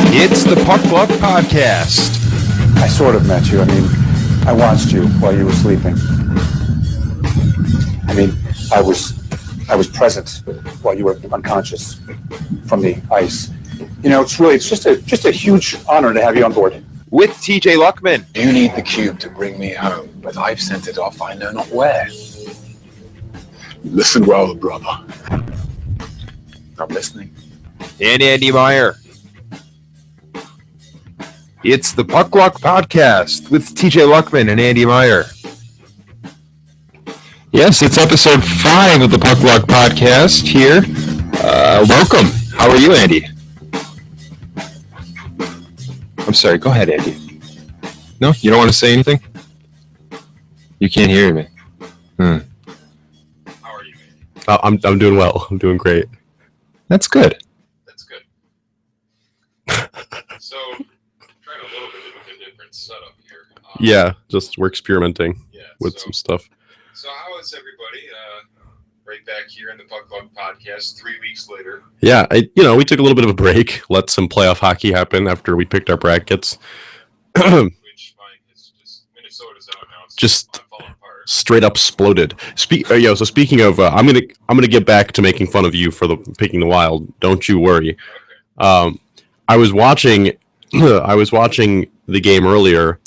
It's the Puck Podcast. I sort of met you. I mean, I watched you while you were sleeping. I mean, I was present while you were unconscious from the ice. You know, it's just a huge honor to have you on board. With TJ Luckman. You need the cube to bring me home, but I've sent it off I know not where. Listen well, brother. I'm listening. And Andy Meyer. It's the Puck Podcast with TJ Luckman and Andy Meyer. Yes, it's episode 5 of the Puck Podcast here. Welcome. How are you, Andy? I'm sorry, go ahead, Andy. No, you don't want to say anything? You can't hear me. How are you, Andy? I'm doing well. I'm doing great. That's good. That's good. So, trying a little bit of a different setup here. Yeah, just we're experimenting with some stuff. So how is everybody? Right back here in the Puck Podcast 3 weeks later. Yeah, we took a little bit of a break, let some playoff hockey happen after we picked our brackets. Which Mike is just Minnesota's out now. It's just falling apart. Straight up exploded. So speaking of, I'm gonna get back to making fun of you for the picking the Wild. Don't you worry. Okay. I was watching the game earlier,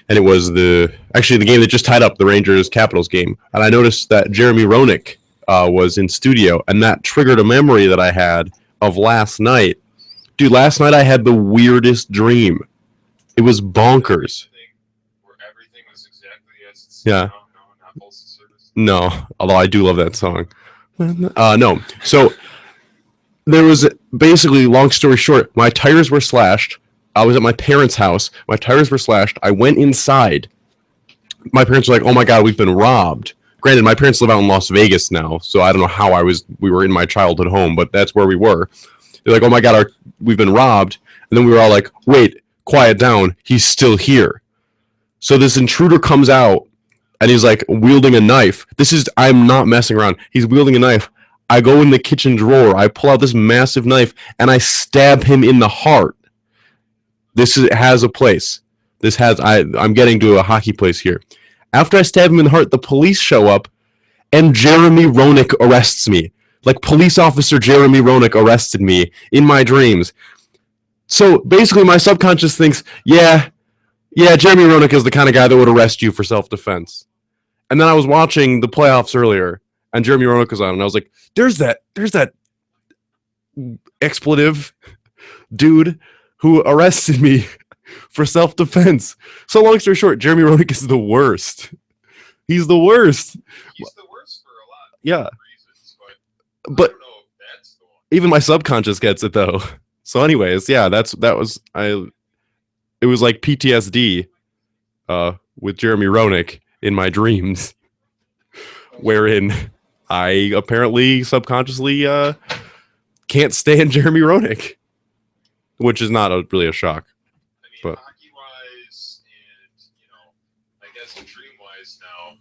and it was the game that just tied up the Rangers-Capitals game. And I noticed that Jeremy Roenick was in studio, and that triggered a memory that I had of last night. Dude, last night I had the weirdest dream. It was bonkers. Where everything was exactly as it's Yeah. No, not Pulse of Service. No, although I do love that song. No. So there was basically, long story short, my tires were slashed. I was at my parents' house. My tires were slashed. I went inside. My parents were like, "Oh my God, we've been robbed." Granted, my parents live out in Las Vegas now, so I don't know how we were in my childhood home, but that's where we were. They're like, "Oh my God, we've been robbed." And then we were all like, "Wait, quiet down. He's still here." So this intruder comes out, and he's like wielding a knife. I'm not messing around. He's wielding a knife. I go in the kitchen drawer. I pull out this massive knife, and I stab him in the heart. Has a place. I'm getting to a hockey place here. After I stab him in the heart, the police show up, and Jeremy Roenick arrests me. Like, police officer Jeremy Roenick arrested me in my dreams. So basically, my subconscious thinks, yeah, Jeremy Roenick is the kind of guy that would arrest you for self-defense. And then I was watching the playoffs earlier, and Jeremy Roenick was on, and I was like, there's that expletive dude who arrested me for self-defense. So long story short, Jeremy Roenick is the worst. He's the worst. He's the worst for a lot of Yeah. reasons, But I don't know if that's the one. even my subconscious gets it though. So anyways, yeah, it was like PTSD with Jeremy Roenick in my dreams, wherein I apparently subconsciously can't stand Jeremy Roenick, which is not really a shock. I mean, But- hockey-wise and, I guess dream-wise now,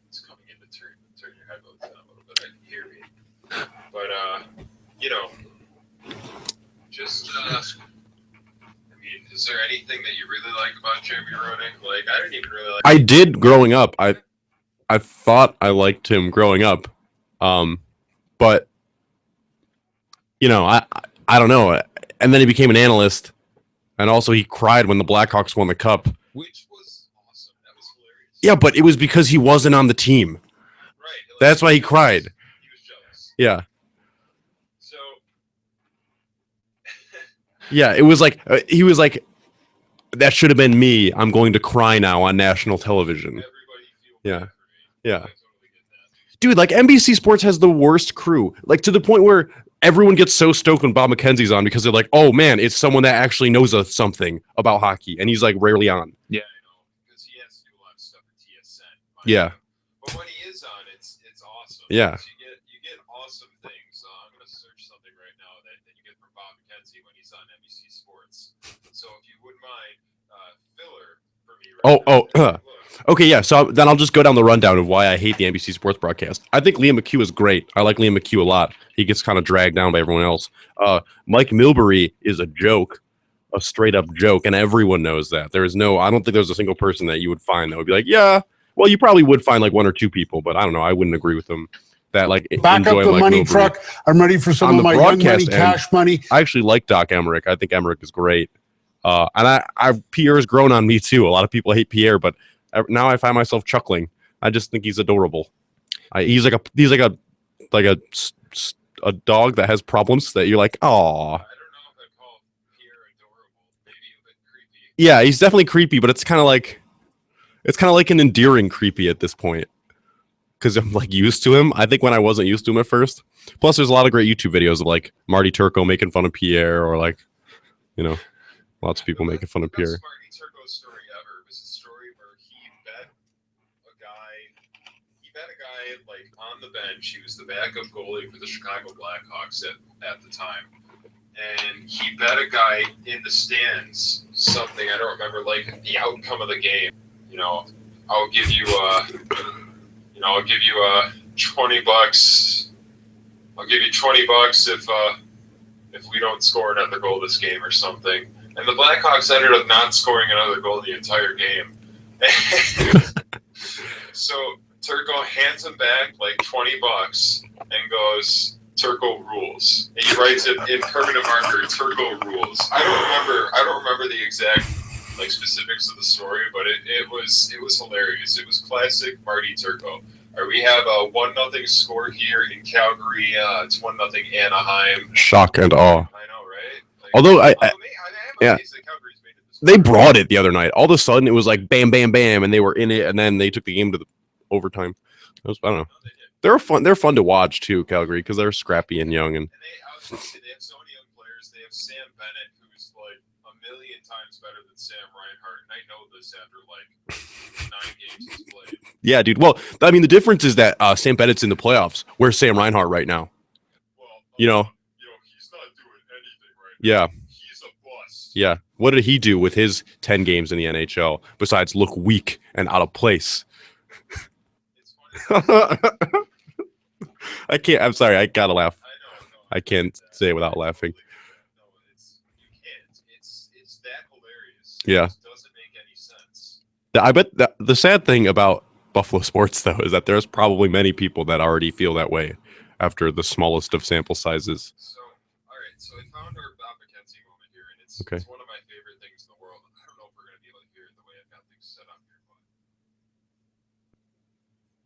it's coming in to turn your headphones down a little bit. I can hear me. But, just, is there anything that you really like about Jeremy Roenick? Like, I didn't even really like I did growing up. I thought I liked him growing up, but I don't know. And then he became an analyst, and also he cried when the Blackhawks won the cup. which was awesome. That was hilarious. Yeah, but it was because he wasn't on the team. Right. Like, That's why he cried. He was jealous. Yeah, So, yeah. It was like he was like, that should have been me. I'm going to cry now on national television. everybody feel Yeah. bad for me. Yeah. I totally get that. Dude, like NBC Sports has the worst crew. Like to the point where everyone gets so stoked when Bob McKenzie's on because they're like, "Oh man, it's someone that actually knows something about hockey," and he's like rarely on. Yeah, because he has to do a lot of stuff at TSN. Yeah. But when he is on, it's awesome. Yeah. Because you get awesome things. I'm gonna search something right now that you get from Bob McKenzie when he's on NBC Sports. So if you wouldn't mind, filler for me. Right now. Okay, yeah. So then I'll just go down the rundown of why I hate the NBC Sports broadcast. I think Liam McHugh is great. I like Liam McHugh a lot. He gets kind of dragged down by everyone else. Mike Milbury is a joke, a straight up joke, and everyone knows that. There is no. I don't think there's a single person that you would find that would be like, yeah. Well, you probably would find like one or two people, but I don't know. I wouldn't agree with them. That like back up the Mike money Milbury. truck. I'm ready for some On of the my young money, broadcast cash money. I actually like Doc Emmerich. I think Emmerich is great. And Pierre's grown on me too. A lot of people hate Pierre, but now I find myself chuckling. I just think he's adorable. He's like a dog that has problems that you're like, oh. I don't know if I call Pierre adorable. Maybe a bit creepy. Yeah, he's definitely creepy, but it's kind of like an endearing creepy at this point. Because I'm like used to him. I think when I wasn't used to him at first. Plus, there's a lot of great YouTube videos of like Marty Turco making fun of Pierre, or like, you know, lots of people making fun of Pierre. The best Marty Turco story ever was a story where he bet a guy like on the bench. He was the backup goalie for the Chicago Blackhawks at the time, and he bet a guy in the stands something. I don't remember, like the outcome of the game. You know, I'll give you $20. I'll give you $20 if we don't score another goal this game or something. And the Blackhawks ended up not scoring another goal the entire game. So Turco hands him back like $20 and goes, "Turco rules." And he writes it in permanent marker, "Turco rules." I don't remember the exact like specifics of the story, but it was hilarious. It was classic Marty Turco. We have a 1-0 score here in Calgary. It's 1-0 Anaheim. Shock and awe. I know, right? Like, Although yeah, they brought it the other night. All of a sudden, it was like bam, bam, bam, and they were in it, and then they took the game to the overtime. I don't know. They're fun. They're fun to watch too, Calgary, because they're scrappy and young. And they have so many young players. They have Sam Bennett, who's like a million times better than Sam Reinhart, and I know this after like 9 games he's played. yeah, dude. Well, I mean, the difference is that Sam Bennett's in the playoffs. Where's Sam Reinhart right now? Well, you know, he's not doing anything right yeah. now. He's a bust. Yeah. What did he do with his 10 games in the NHL besides look weak and out of place? I can't. I'm sorry. I gotta laugh. I can't say it without laughing. It's that hilarious. Yeah. It just doesn't make any sense. I bet the sad thing about Buffalo sports, though, is that there's probably many people that already feel that way after the smallest of sample sizes. So, all right. So I found our Bob McKenzie moment here, and it's Okay. It's one of my favorite things in the world. I don't know if we're going to be able to hear it the way I've got things set up here, but.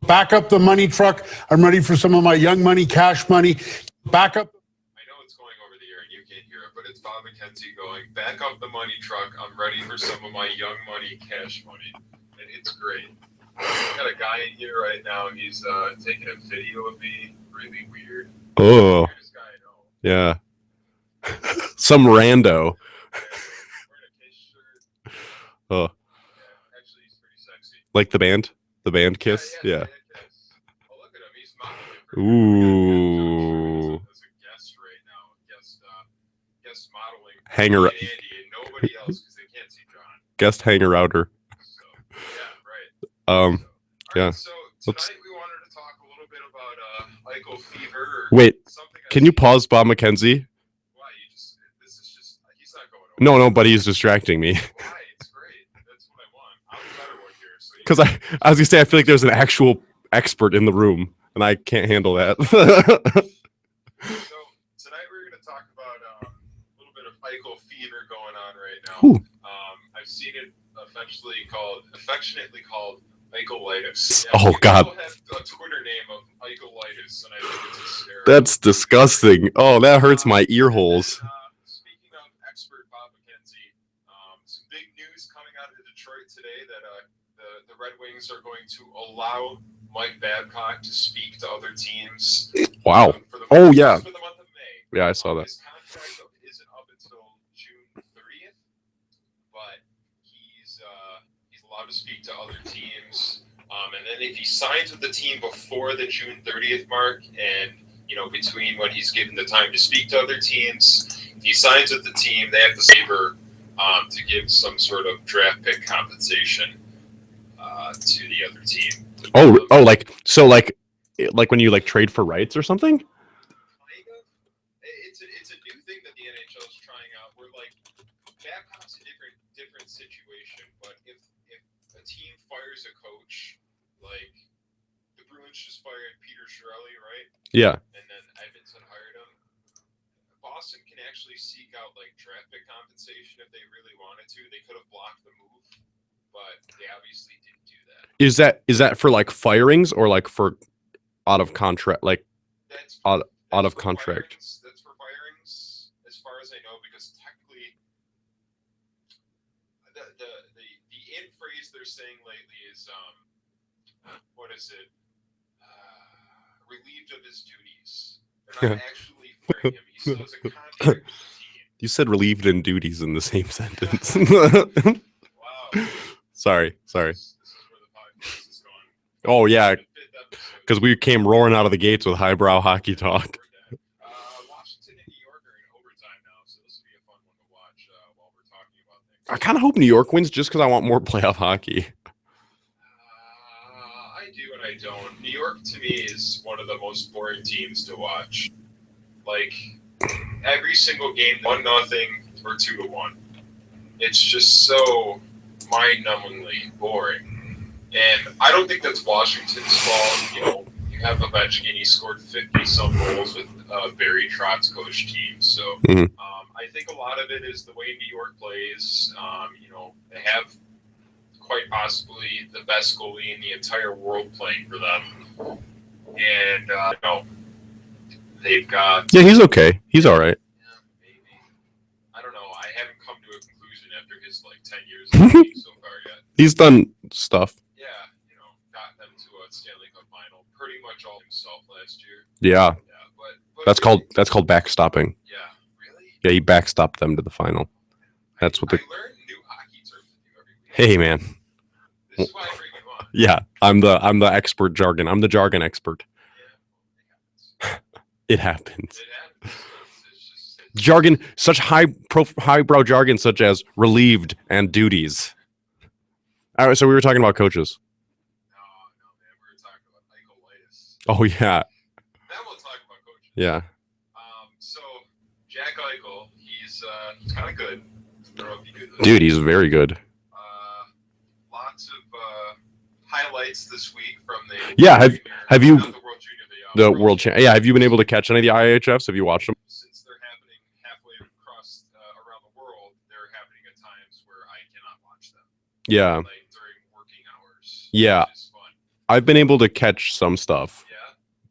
Back up the money truck. I'm ready for some of my young money, cash money. Back up. I know it's going over the air and you can't hear it, but it's Bob McKenzie going, "Back up the money truck. I'm ready for some of my young money, cash money." And it's great. I've got a guy in here right now. He's taking a video of me. Really weird. Oh, Weirdest guy I know. yeah. Some rando. Wearing a Kiss shirt. Oh, Yeah, actually, he's pretty sexy. like the band Kiss. Yeah. Kiss. Oh, look at him. He's modeling for Ooh. as a guest right now. Guest modeling. for Hanger- me and Andy and nobody else because they can't see John. Guest hanger outer. So, yeah, right. Um. So, yeah. Right, so Let's- tonight we wanted to talk a little bit about Eichel fever. Or Wait. something Can you pause, Bob McKenzie? Why? This is just. He's not going over. No, but he's distracting me. Why? It's great. That's what I want. I'm the better one here. So Because I was gonna say, I feel like there's an actual expert in the room, and I can't handle that. So tonight we're going to talk about a little bit of Eichel fever going on right now. Ooh. I've seen it affectionately called Eichelitis. Oh, God. People have a Twitter name of Eichelitis, and I think it's hysterical. That's disgusting. Oh, that hurts my ear holes. And, speaking of expert Bob McKenzie, some big news coming out of Detroit today that the Red Wings are going to allow Mike Babcock to speak to other teams. Wow. For the Oh, yeah. For the month of May. Yeah, I saw that. His contract isn't up until June 30th, but he's allowed to speak to other teams. And then if he signs with the team before the June 30th mark, and between when he's given the time to speak to other teams, if he signs with the team, they have to favor to give some sort of draft pick compensation. to the other team. Like when you like trade for rights or something. It's a new thing that the NHL is trying out. Where like Babcock's a different situation, but if a team fires a coach, like the Bruins just fired Peter Chiarelli, right? Yeah. And then Edmonton hired him. Boston can actually seek out like draft pick compensation if they really wanted to. They could have blocked the move, but they obviously didn't do that. Is that for like firings or like for out of contract, like That's out of for contract? Firings. That's for firings, as far as I know, because technically, the in phrase they're saying lately is what is it? Relieved of his duties. They're not actually firing him. He still has a contract with the team. You said relieved in duties in the same sentence. Wow. Sorry. This is where the podcast is going. Oh yeah, The fifth episode. because we came roaring out of the gates with highbrow hockey talk. Washington and New York are in overtime now, so this will be a fun one to watch while we're talking about things. I kind of hope New York wins just because I want more playoff hockey. I do and I don't. New York to me is one of the most boring teams to watch. Like every single game, 1-0 or 2-1. It's just so mind-numbingly boring. And I don't think that's Washington's fault. You know, you have Ovechkin, he scored 50-some goals with Barry Trotz's coach team. So I think a lot of it is the way New York plays. You know, they have quite possibly the best goalie in the entire world playing for them. And, you know, they've got... Yeah, he's okay. He's all right. Yeah, maybe. I don't know. I haven't come to a conclusion after his, like, 10 years in the league so far yet. He's done stuff. Yeah, you know, got them to a Stanley Cup final pretty much all himself last year. Yeah, Yeah, but that's called backstopping. Yeah, really? Yeah, he backstopped them to the final. That's what I the. learn new hockey terms with you every week. Hey man, This is why I bring you on. yeah, I'm the expert jargon. I'm the jargon expert. Yeah, It happens. it happens. It's just Jargon, such highbrow jargon, such as relieved and duties. All right, so we were talking about coaches. no, man. We were talking about Eichelitis. Oh yeah, Then we'll talk about coaches. yeah. So Jack Eichel, he's kind of good. I don't know if you knew this. Dude, he's very good. Lots of highlights this week from the Yeah, have you- not the World Junior, The world champ. Yeah, have you been able to catch any of the IHFs? Have you watched them? Since they're happening halfway across around the world, they're happening at times where I cannot watch them. Yeah, Like during working hours. Yeah. Which is fun. I've been able to catch some stuff. Yeah.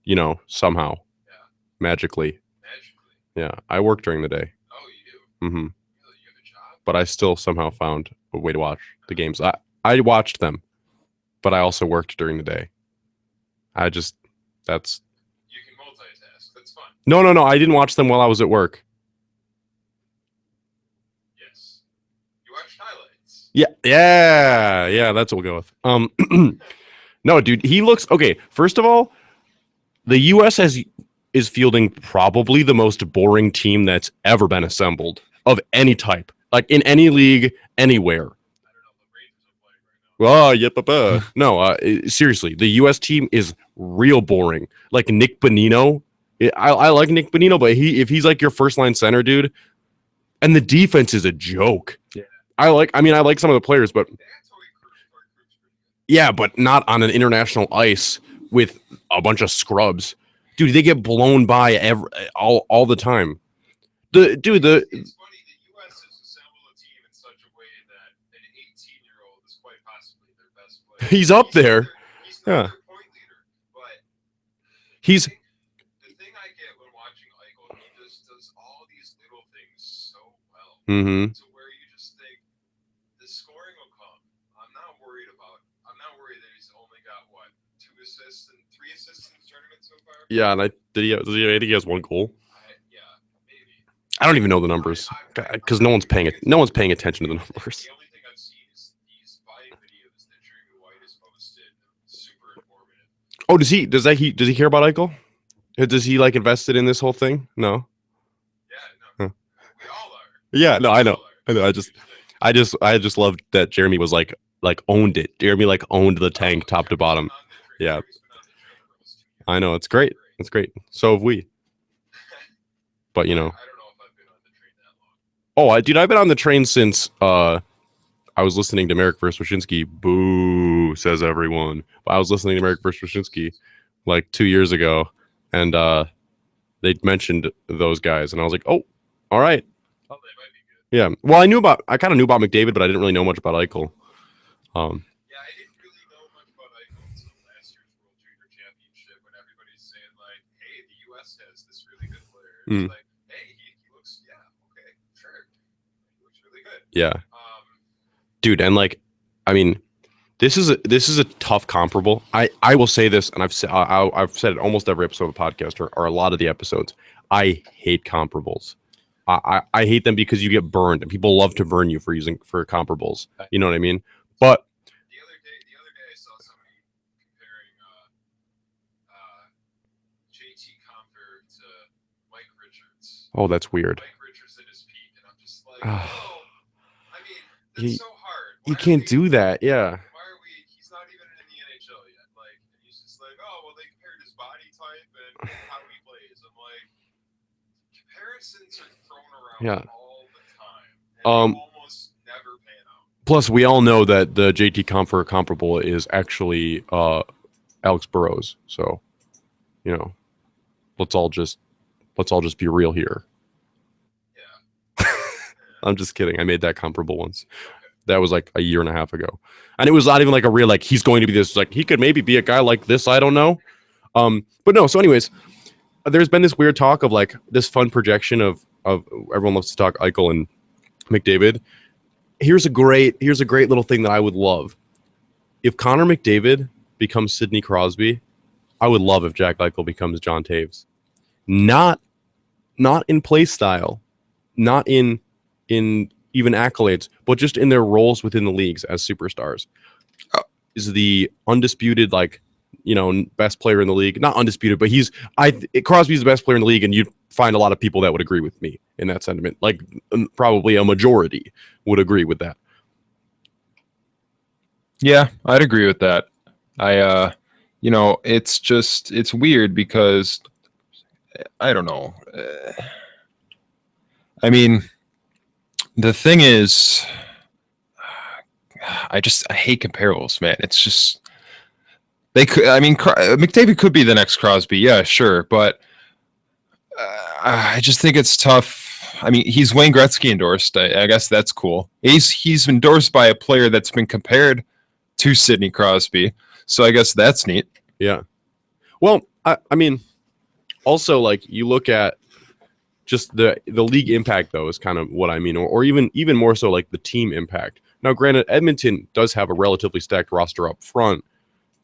You know, somehow, Yeah. magically. Magically. Yeah, I work during the day. Oh, you do. hmm You have a job. But I still somehow found a way to watch the games. I watched them, but I also worked during the day. That's You can multitask. That's fun. no. I didn't watch them while I was at work. Yes. You watched highlights. Yeah. That's what we'll go with. No, dude, he looks okay. First of all, the U.S. is fielding probably the most boring team that's ever been assembled of any type, like in any league, anywhere. I don't know. The Rangers are playing right now. Oh, yep, no, seriously, the U.S. team is real boring. Like Nick Bonino, I like Nick Bonino, but if he's like your first line center, dude, and the defense is a joke. Yeah. I like some of the players, but That's how he recruits pretty good. yeah, but not on an international ice with a bunch of scrubs, dude. They get blown by all the time. It's funny. The U.S. has assembled a team in such a way that an 18-year-old is quite possibly their best player. He's up there. He's Yeah. not their point leader, but He's the thing I get when watching Eichel, he just does all these little things so well. mm-hmm. To where you just think the scoring will come. I'm not worried that he's only got 2 assists and 3 assists in the tournament so far. Yeah, and I think he has one goal. Yeah, maybe. I don't even know the numbers because no one's paying attention to the numbers. The only thing I've seen is these 5 videos that Jeremy White has posted. Super informative. Oh, does he care about Eichel? Does he like invested in this whole thing? No. Yeah, no, Huh. we all are. Yeah, no, I know. We all are. I just loved that Jeremy was like like owned it. Jeremy like owned the tank top to bottom. Yeah. I know, it's great. It's great. So have we. But you know. I don't know if I've been on the train that long. I've been on the train since I was listening to Merrick vs. Wyshynski. Boo, says everyone. But I was listening to Merrick vs. Wyshynski like 2 years ago, and they mentioned those guys, and I was like, oh, all right. Oh, they might be good. Yeah. Well, I kind of knew about McDavid, but I didn't really know much about Eichel. Yeah, I didn't really know much about Eichel until last year's World Junior Championship when everybody's saying like, hey, the U.S. has this really good player. It's like, hey, he looks, yeah, okay, sure. He looks really good. Yeah. Dude, and like, I mean, this is a tough comparable. I will say this, and I've said it almost every episode of the podcast or a lot of the episodes. I hate comparables. I hate them because you get burned, and people love to burn you for comparables. You know what I mean? But the other day I saw somebody comparing JT Compher to Mike Richards. oh, that's weird. Mike Richards at his peak, and I'm just like, I mean, that's so hard. You can't do that. Yeah. Why are we? He's not even in the NHL yet. Like, and he's just like, oh, well, they compared his body type and how he plays. I'm like, comparisons are thrown around all the time. And they almost never pan out. Plus, we all know that the JT Compher comparable is actually Alex Burrows. So, you know, let's all just be real here. Yeah. I'm just kidding. I made that comparable once. That was like a year and a half ago, and it was not even like a real like he's going to be this. Like he could maybe be a guy like this. I don't know. But no. So, anyways, there's been this weird talk of like this fun projection of everyone loves to talk Eichel and McDavid. Here's a great little thing that I would love. If Connor McDavid becomes Sidney Crosby, I would love if Jack Eichel becomes John Taves. Not in play style, not in even accolades, but just in their roles within the leagues as superstars. Is the undisputed, like, you know, best player in the league. Not undisputed, but Crosby's the best player in the league, and you'd find a lot of people that would agree with me in that sentiment. Like, probably a majority would agree with that. Yeah, I'd agree with that. You know, it's weird because I don't know. I mean, the thing is, I hate comparables, man. It's just McDavid could be the next Crosby, yeah, sure, but I just think it's tough. I mean, he's Wayne Gretzky endorsed. I guess that's cool. He's endorsed by a player that's been compared to Sidney Crosby, so I guess that's neat. Yeah. Well, I mean, also, like, you look at just the league impact, though, is kind of what I mean, or even more so like the team impact. Now, granted, Edmonton does have a relatively stacked roster up front,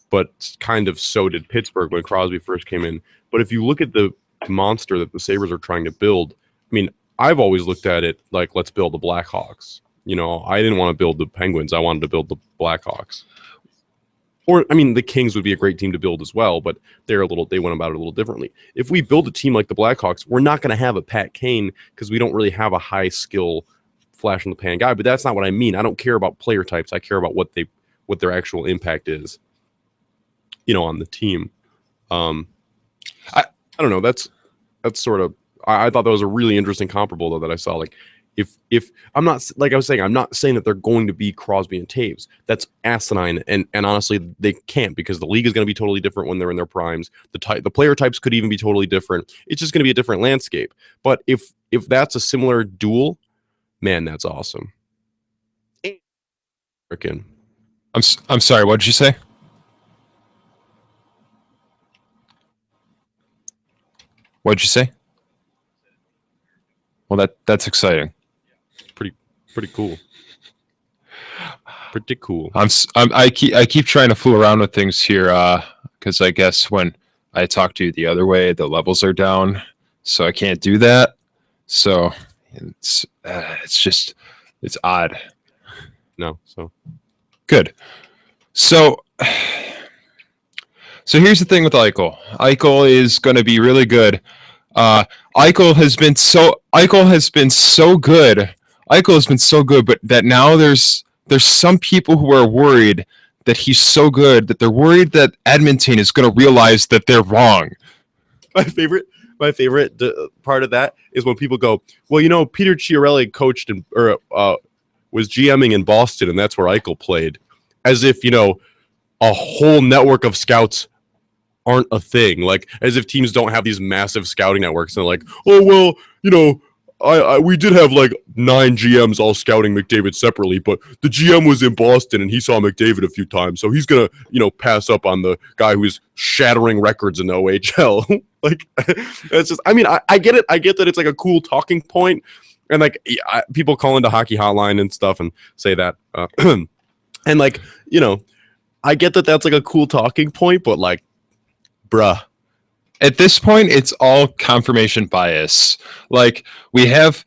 but kind of so did Pittsburgh when Crosby first came in. But if you look at the monster that the Sabres are trying to build, I mean, I've always looked at it like, let's build the Blackhawks. You know, I didn't want to build the Penguins. I wanted to build the Blackhawks. Or, I mean, the Kings would be a great team to build as well, but they went about it a little differently. If we build a team like the Blackhawks, we're not going to have a Pat Kane because we don't really have a high skill flash in the pan guy. But that's not what I mean. I don't care about player types. I care about what their actual impact is, you know, on the team. I don't know. That's sort of. I thought that was a really interesting comparable though that I saw. Like, if I'm not, like I was saying, I'm not saying that they're going to be Crosby and Taves. That's asinine, and honestly, they can't, because the league is going to be totally different when they're in their primes. The player types could even be totally different. It's just going to be a different landscape. But if that's a similar duel, man, that's awesome. I'm sorry. What did you say? What'd you say? Well, that's exciting. Pretty cool. Pretty cool. I keep trying to fool around with things here, because I guess when I talk to you the other way, the levels are down, so I can't do that. So it's odd. No, so good. So here's the thing with Eichel. Eichel is going to be really good. Eichel has been so good. Eichel has been so good, but that now there's there's some people who are worried that he's so good that they're worried that Edmonton is going to realize that they're wrong. My favorite part of that is when people go, well, Peter Chiarelli coached was GMing in Boston, and that's where Eichel played, as if a whole network of scouts aren't a thing, like as if teams don't have these massive scouting networks. And they're like, oh well, we did have like 9 GMs all scouting McDavid separately, but the GM was in Boston and he saw McDavid a few times, so he's gonna pass up on the guy who's shattering records in the OHL. Like, it's just, I get it. I get that it's like a cool talking point, and like people call into Hockey Hotline and stuff and say that, and like I get that that's like a cool talking point, but like, bruh. At this point, it's all confirmation bias. Like we have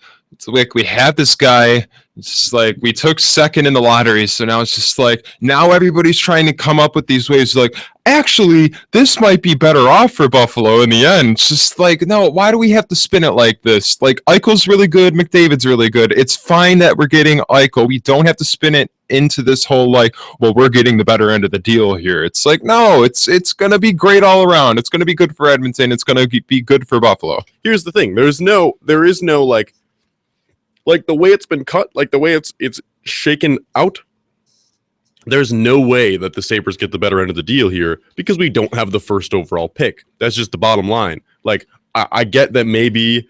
this guy. It's like we took second in the lottery, so now it's just like now everybody's trying to come up with these ways. Like, actually, this might be better off for Buffalo in the end. It's just like, no, why do we have to spin it like this? Like Eichel's really good, McDavid's really good. It's fine that we're getting Eichel. We don't have to spin it into this whole like, well, we're getting the better end of the deal here. It's like, no, it's gonna be great all around. It's gonna be good for Edmonton. It's gonna be good for Buffalo. Here's the thing: there is no like the way it's been cut, like the way it's shaken out. There's no way that the Sabres get the better end of the deal here because we don't have the first overall pick. That's just the bottom line. Like I get that maybe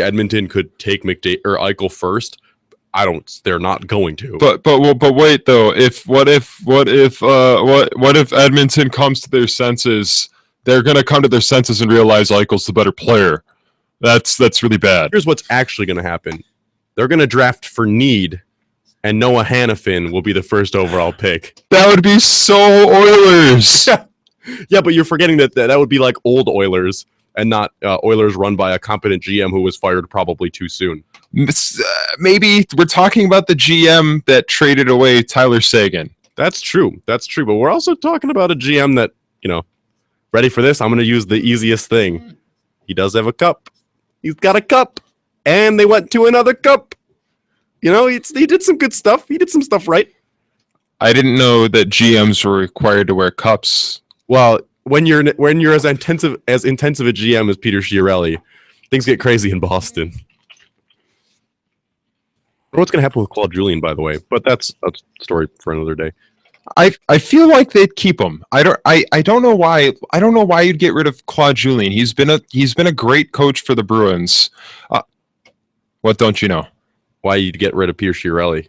Edmonton could take McDavid or Eichel first. They're not going to. But wait though. What if Edmonton comes to their senses? They're gonna come to their senses and realize Eichel's the better player. That's really bad. Here's what's actually gonna happen. They're gonna draft for need, and Noah Hannafin will be the first overall pick. That would be so Oilers. Yeah, but you're forgetting that would be like old Oilers and not Oilers run by a competent GM who was fired probably too soon. Maybe we're talking about the GM that traded away Tyler Seguin. That's true. But we're also talking about a GM that, ready for this? I'm going to use the easiest thing. He does have a cup. He's got a cup. And they went to another cup. He did some good stuff. He did some stuff right. I didn't know that GMs were required to wear cups. Well, when you're as intensive a GM as Peter Chiarelli, things get crazy in Boston. I don't know what's going to happen with Claude Julien, by the way, but that's a story for another day. I feel like they'd keep him. I don't know why. I don't know why you'd get rid of Claude Julien. He's been a great coach for the Bruins. What don't you know? Why you'd get rid of Peter Chiarelli?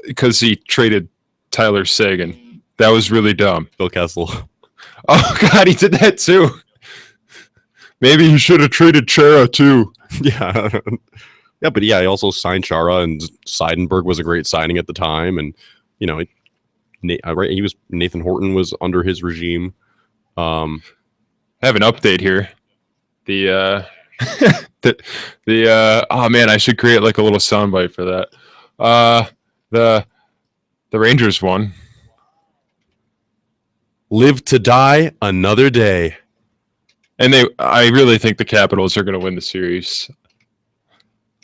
Because he traded Tyler Seguin. That was really dumb. Phil Kessel. Oh God, he did that too. Maybe he should have traded Chara too. Yeah. Yeah, but yeah, he also signed Chara, and Seidenberg was a great signing at the time, and Nathan Horton was under his regime. I have an update here. Oh man, I should create like a little soundbite for that. The Rangers won. Live to die another day. And I really think the Capitals are going to win the series.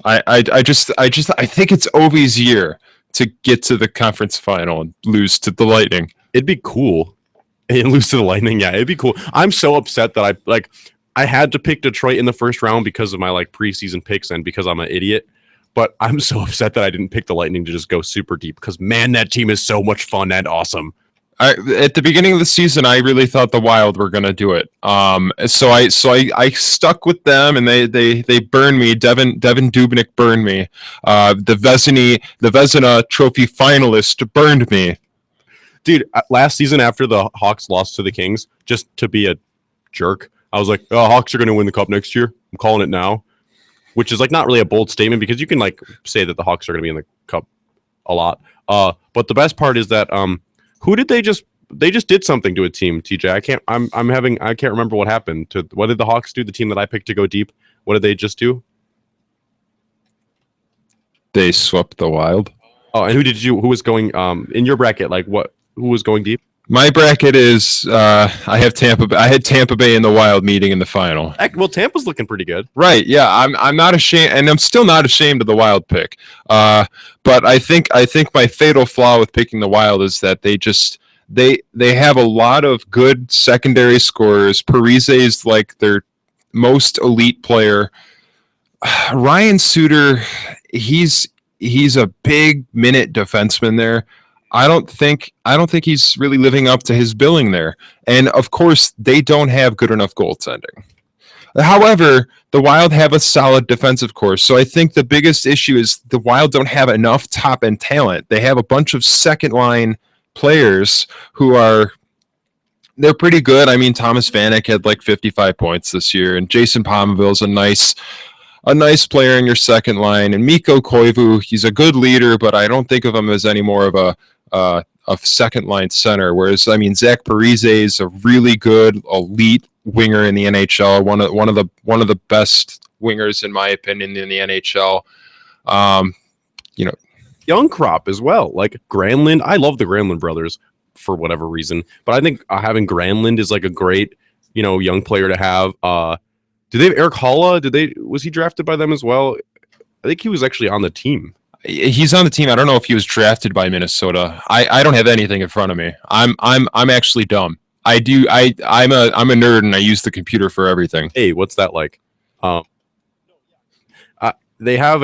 I think it's Ovi's year to get to the conference final and lose to the Lightning. It'd be cool. And lose to the Lightning, yeah, it'd be cool. I'm so upset that I had to pick Detroit in the first round because of my preseason picks and because I'm an idiot. But I'm so upset that I didn't pick the Lightning to just go super deep because man, that team is so much fun and awesome. At the beginning of the season, I really thought the Wild were going to do it. So I stuck with them, and they burned me. Devin Dubnyk burned me. The Vezina Trophy finalist burned me. Dude, last season after the Hawks lost to the Kings, just to be a jerk, I was like, "Oh, Hawks are going to win the Cup next year. I'm calling it now," which is not really a bold statement because you can say that the Hawks are going to be in the Cup a lot. But the best part is that who did they just did something to a team, TJ? I can't remember what happened. What did the Hawks do? The team that I picked to go deep. What did they just do? They swept the Wild. Oh, and who was going in your bracket? Who was going deep? My bracket is I have Tampa. I had Tampa Bay in the Wild meeting in the final. Heck, well, Tampa's looking pretty good. Right? Yeah, I'm not ashamed, and I'm still not ashamed of the Wild pick. But I think my fatal flaw with picking the Wild is that they have a lot of good secondary scorers. Parise is like their most elite player. Ryan Suter, he's a big minute defenseman there. I don't think he's really living up to his billing there. And of course, they don't have good enough goaltending. However, the Wild have a solid defensive core. So I think the biggest issue is the Wild don't have enough top end talent. They have a bunch of second line players who they're pretty good. I mean, Thomas Vanek had like 55 points this year, and Jason Pominville's a nice player in your second line. And Mikko Koivu, he's a good leader, but I don't think of him as any more of a second line center. Whereas, I mean, Zach Parise is a really good elite winger in the NHL. One of the best wingers, in my opinion, in the NHL. Young crop as well, like Granlund. I love the Granlund brothers for whatever reason, but I think having Granlund is like a great, young player to have. Do they have Eric Halla? Was he drafted by them as well? I think he was actually on the team. He's on the team. I don't know if he was drafted by Minnesota. I don't have anything in front of me. I'm actually dumb. I'm a nerd and I use the computer for everything. Hey, what's that like? They have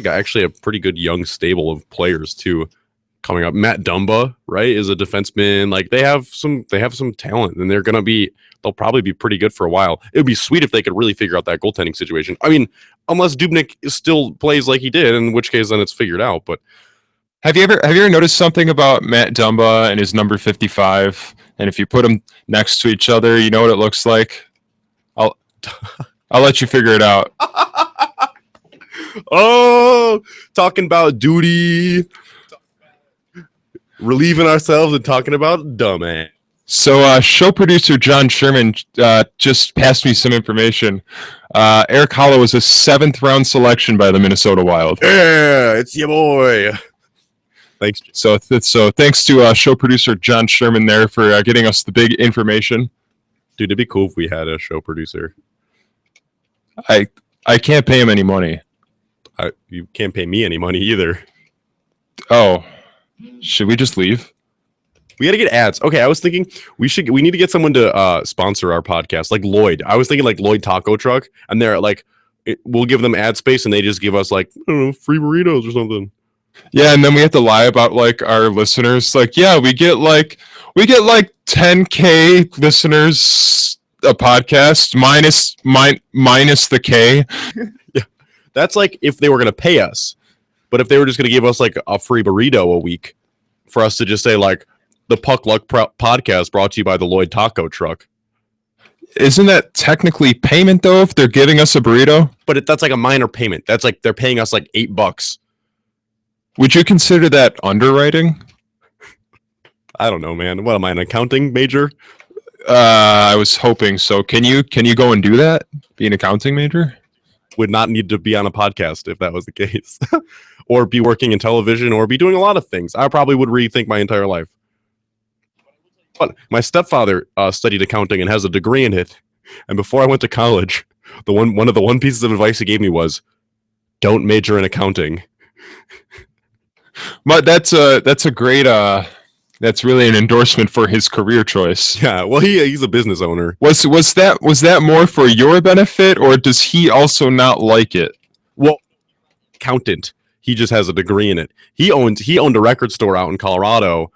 actually a pretty good young stable of players too coming up. Matt Dumba, right, is a defenseman. Like they have some talent, and they'll probably be pretty good for a while. It would be sweet if they could really figure out that goaltending situation. I mean, unless Dubnyk still plays like he did, in which case then it's figured out. But have you ever noticed something about Matt Dumba and his number 55? And if you put them next to each other, you know what it looks like? I'll let you figure it out. Oh, talking about duty, relieving ourselves and talking about dumbass. So show producer John Sherman just passed me some information. Eric Halla was a 7th round selection by the Minnesota Wild. Yeah, it's your boy. Thanks. So thanks to show producer John Sherman there for getting us the big information. Dude, it'd be cool if we had a show producer. I can't pay him any money. You can't pay me any money either. Oh, should we just leave? We got to get ads. Okay, I was thinking we need to get someone to sponsor our podcast, like Lloyd. I was thinking like Lloyd Taco Truck, and they're like, we'll give them ad space, and they just give us like, I don't know, free burritos or something. Yeah, and then we have to lie about like our listeners. Like, yeah, we get like 10K listeners a podcast minus the K. Yeah, that's like if they were gonna pay us, but if they were just gonna give us like a free burrito a week for us to just say like the Puck Luck podcast brought to you by the Lloyd Taco Truck. Isn't that technically payment though if they're giving us a burrito? But that's like a minor payment. That's like they're paying us like $8. Would you consider that underwriting? I don't know, man. What am I, an accounting major? I was hoping so. Can you go and do that? Be an accounting major? Would not need to be on a podcast if that was the case. Or be working in television or be doing a lot of things. I probably would rethink my entire life. But my stepfather studied accounting and has a degree in it. And before I went to college, one of the pieces of advice he gave me was, don't major in accounting. But that's a great that's really an endorsement for his career choice. Yeah, well he's a business owner. Was that more for your benefit, or does he also not like it? Well, accountant. He just has a degree in it. He owned a record store out in Colorado,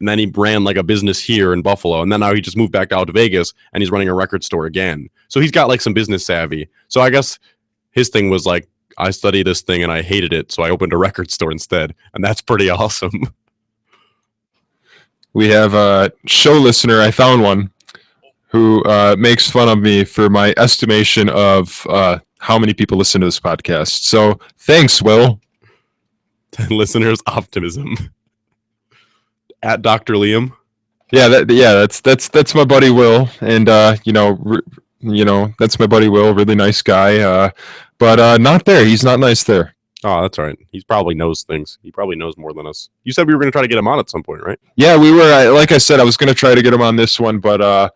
and then he ran like a business here in Buffalo, and then now he just moved back out to Vegas and he's running a record store again. So he's got like some business savvy. So I guess his thing was like, I studied this thing and I hated it, so I opened a record store instead. And that's pretty awesome. We have a show listener, I found one, who makes fun of me for my estimation of how many people listen to this podcast. So thanks, Will. 10 listeners, optimism. At Dr. Liam. Yeah, that's my buddy Will, and that's my buddy Will, really nice guy. But not there. He's not nice there. Oh, that's all right. He probably knows things. He probably knows more than us. You said we were going to try to get him on at some point, right? Yeah, we were. Like I said, I was going to try to get him on this one, but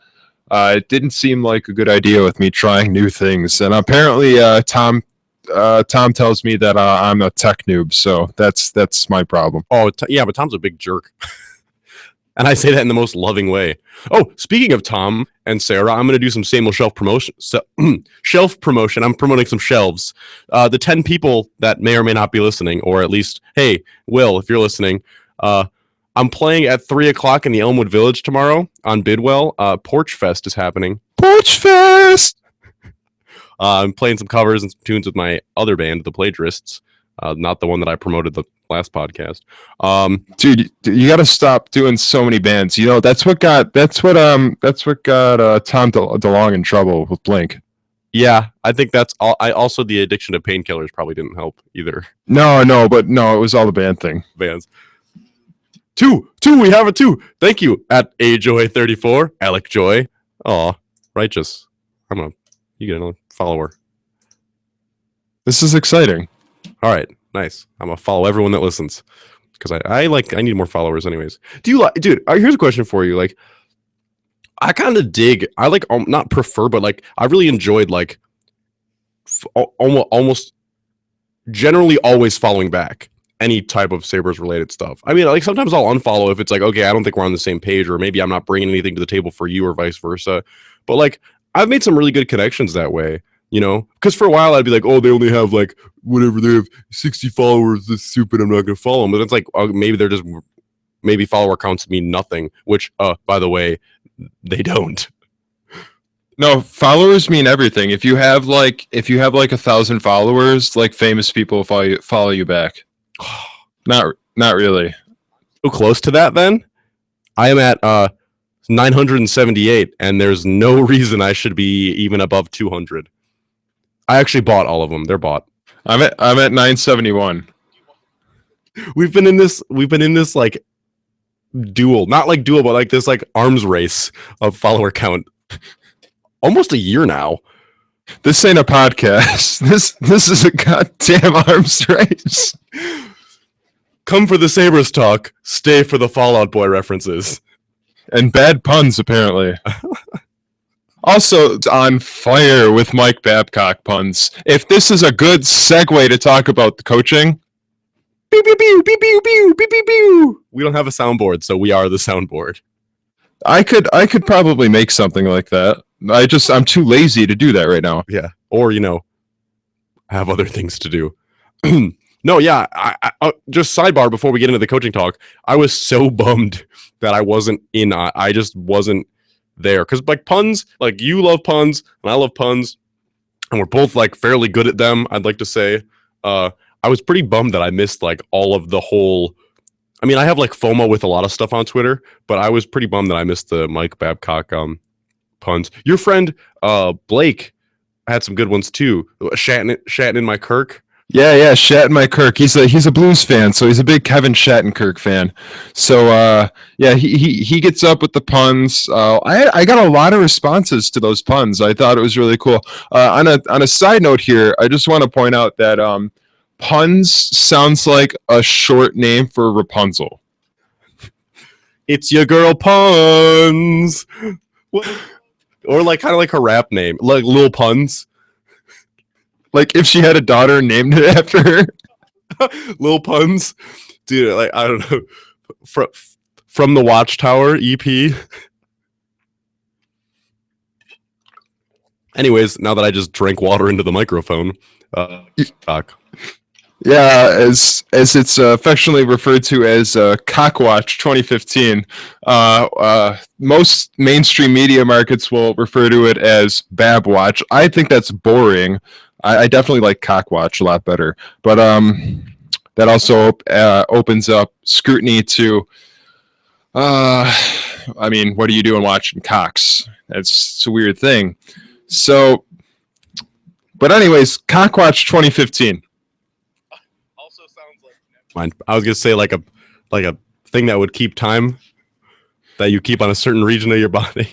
it didn't seem like a good idea with me trying new things. And apparently, Tom tells me that I'm a tech noob, so that's my problem. Oh, yeah, but Tom's a big jerk. And I say that in the most loving way. Oh, speaking of Tom and Sarah, I'm going to do some same old shelf promotion. Shelf promotion. I'm promoting some shelves. The 10 people that may or may not be listening, or at least, hey, Will, if you're listening, I'm playing at 3 o'clock in the Elmwood Village tomorrow on Bidwell. Porch Fest is happening. Porch Fest! I'm playing some covers and some tunes with my other band, The Plagiarists. Not the one that I promoted the last podcast. Dude, you got to stop doing so many bands. You know, that's what got Tom DeLonge in trouble with Blink. Yeah, I think that's all. I also, the addiction to painkillers probably didn't help either. No, it was all the band thing. Bands. Two, we have a 2. Thank you. At AJoy34, Alec Joy. Aw, righteous. You get another follower. This is exciting. All right, nice. I'm gonna follow everyone that listens because I need more followers anyways. Do you like, dude? Here's a question for you. Like, I kind of dig. I like not prefer, but like I really enjoyed like almost generally always following back any type of Sabres related stuff. I mean, like sometimes I'll unfollow if it's like, okay, I don't think we're on the same page, or maybe I'm not bringing anything to the table for you, or vice versa. But like I've made some really good connections that way. You know, because for a while I'd be like, oh, they only have like whatever, they have 60 followers. That's stupid. I'm not going to follow them. But it's like, maybe they're just, maybe follower counts mean nothing, which, by the way, they don't. No, followers mean everything. If you have like 1,000 followers, like famous people follow you back. Not really. So close to that, then I am at 978, and there's no reason I should be even above 200. I actually bought all of them. They're bought. I'm at 971. We've been in this like duel, not like duel, but like this like arms race of follower count. Almost a year now. This ain't a podcast. This is a goddamn arms race. Come for the Sabres talk. Stay for the Fallout Boy references. And bad puns, apparently. Also, on fire with Mike Babcock puns. If this is a good segue to talk about the coaching. Pew, pew, pew, pew, pew, pew, pew, pew, pew. We don't have a soundboard, so we are the soundboard. I could probably make something like that. I'm too lazy to do that right now. Yeah. Or, have other things to do. No, yeah. I just sidebar before we get into the coaching talk. I was so bummed that I wasn't in. I just wasn't there. Because, like, puns, like, you love puns, and I love puns, and we're both, like, fairly good at them, I'd like to say. I was pretty bummed that I missed, like, all of the whole... I mean, I have, like, FOMO with a lot of stuff on Twitter, but I was pretty bummed that I missed the Mike Babcock puns. Your friend, Blake, had some good ones, too. Shatting in my Kirk. Yeah, Shatton my Kirk. He's a Blues fan, so he's a big Kevin Shattenkirk fan. So yeah, he gets up with the puns. I got a lot of responses to those puns. I thought it was really cool. On a side note here, I just want to point out that puns sounds like a short name for Rapunzel. It's your girl Puns. Or like kind of like her rap name, like Lil Puns. Like if she had a daughter and named it after her. Lil Puns. Dude, like I don't know. From the Watchtower EP. Anyways, now that I just drank water into the microphone, talk. Yeah, as it's affectionately referred to as Cockwatch 2015. Most mainstream media markets will refer to it as Babwatch. I think that's boring. I definitely like Cockwatch a lot better. But that also opens up scrutiny to, I mean, what are you doing watching cocks? It's a weird thing. So, but anyways, Cockwatch 2015. Also sounds like I was gonna say like a thing that would keep time that you keep on a certain region of your body.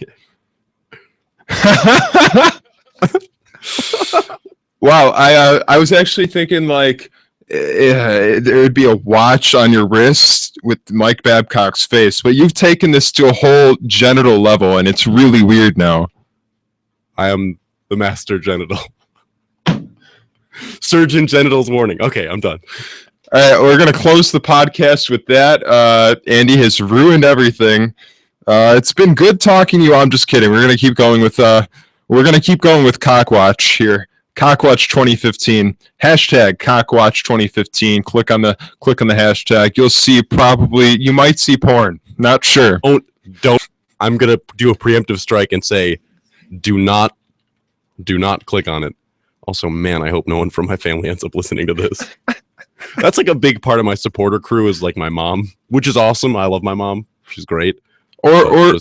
Wow, I was actually thinking like there would be a watch on your wrist with Mike Babcock's face, but you've taken this to a whole genital level, and it's really weird now. I am the master genital. Surgeon genitals warning. Okay, I'm done. All right, we're gonna close the podcast with that. Andy has ruined everything. It's been good talking to you. I'm just kidding. We're gonna keep going with Cockwatch here. Cockwatch 2015 hashtag Cockwatch 2015. Click on the hashtag. You'll see you might see porn. Not sure. Don't. I'm gonna do a preemptive strike and say, do not click on it. Also, man, I hope no one from my family ends up listening to this. That's like a big part of my supporter crew is like my mom, which is awesome. I love my mom. She's great. Or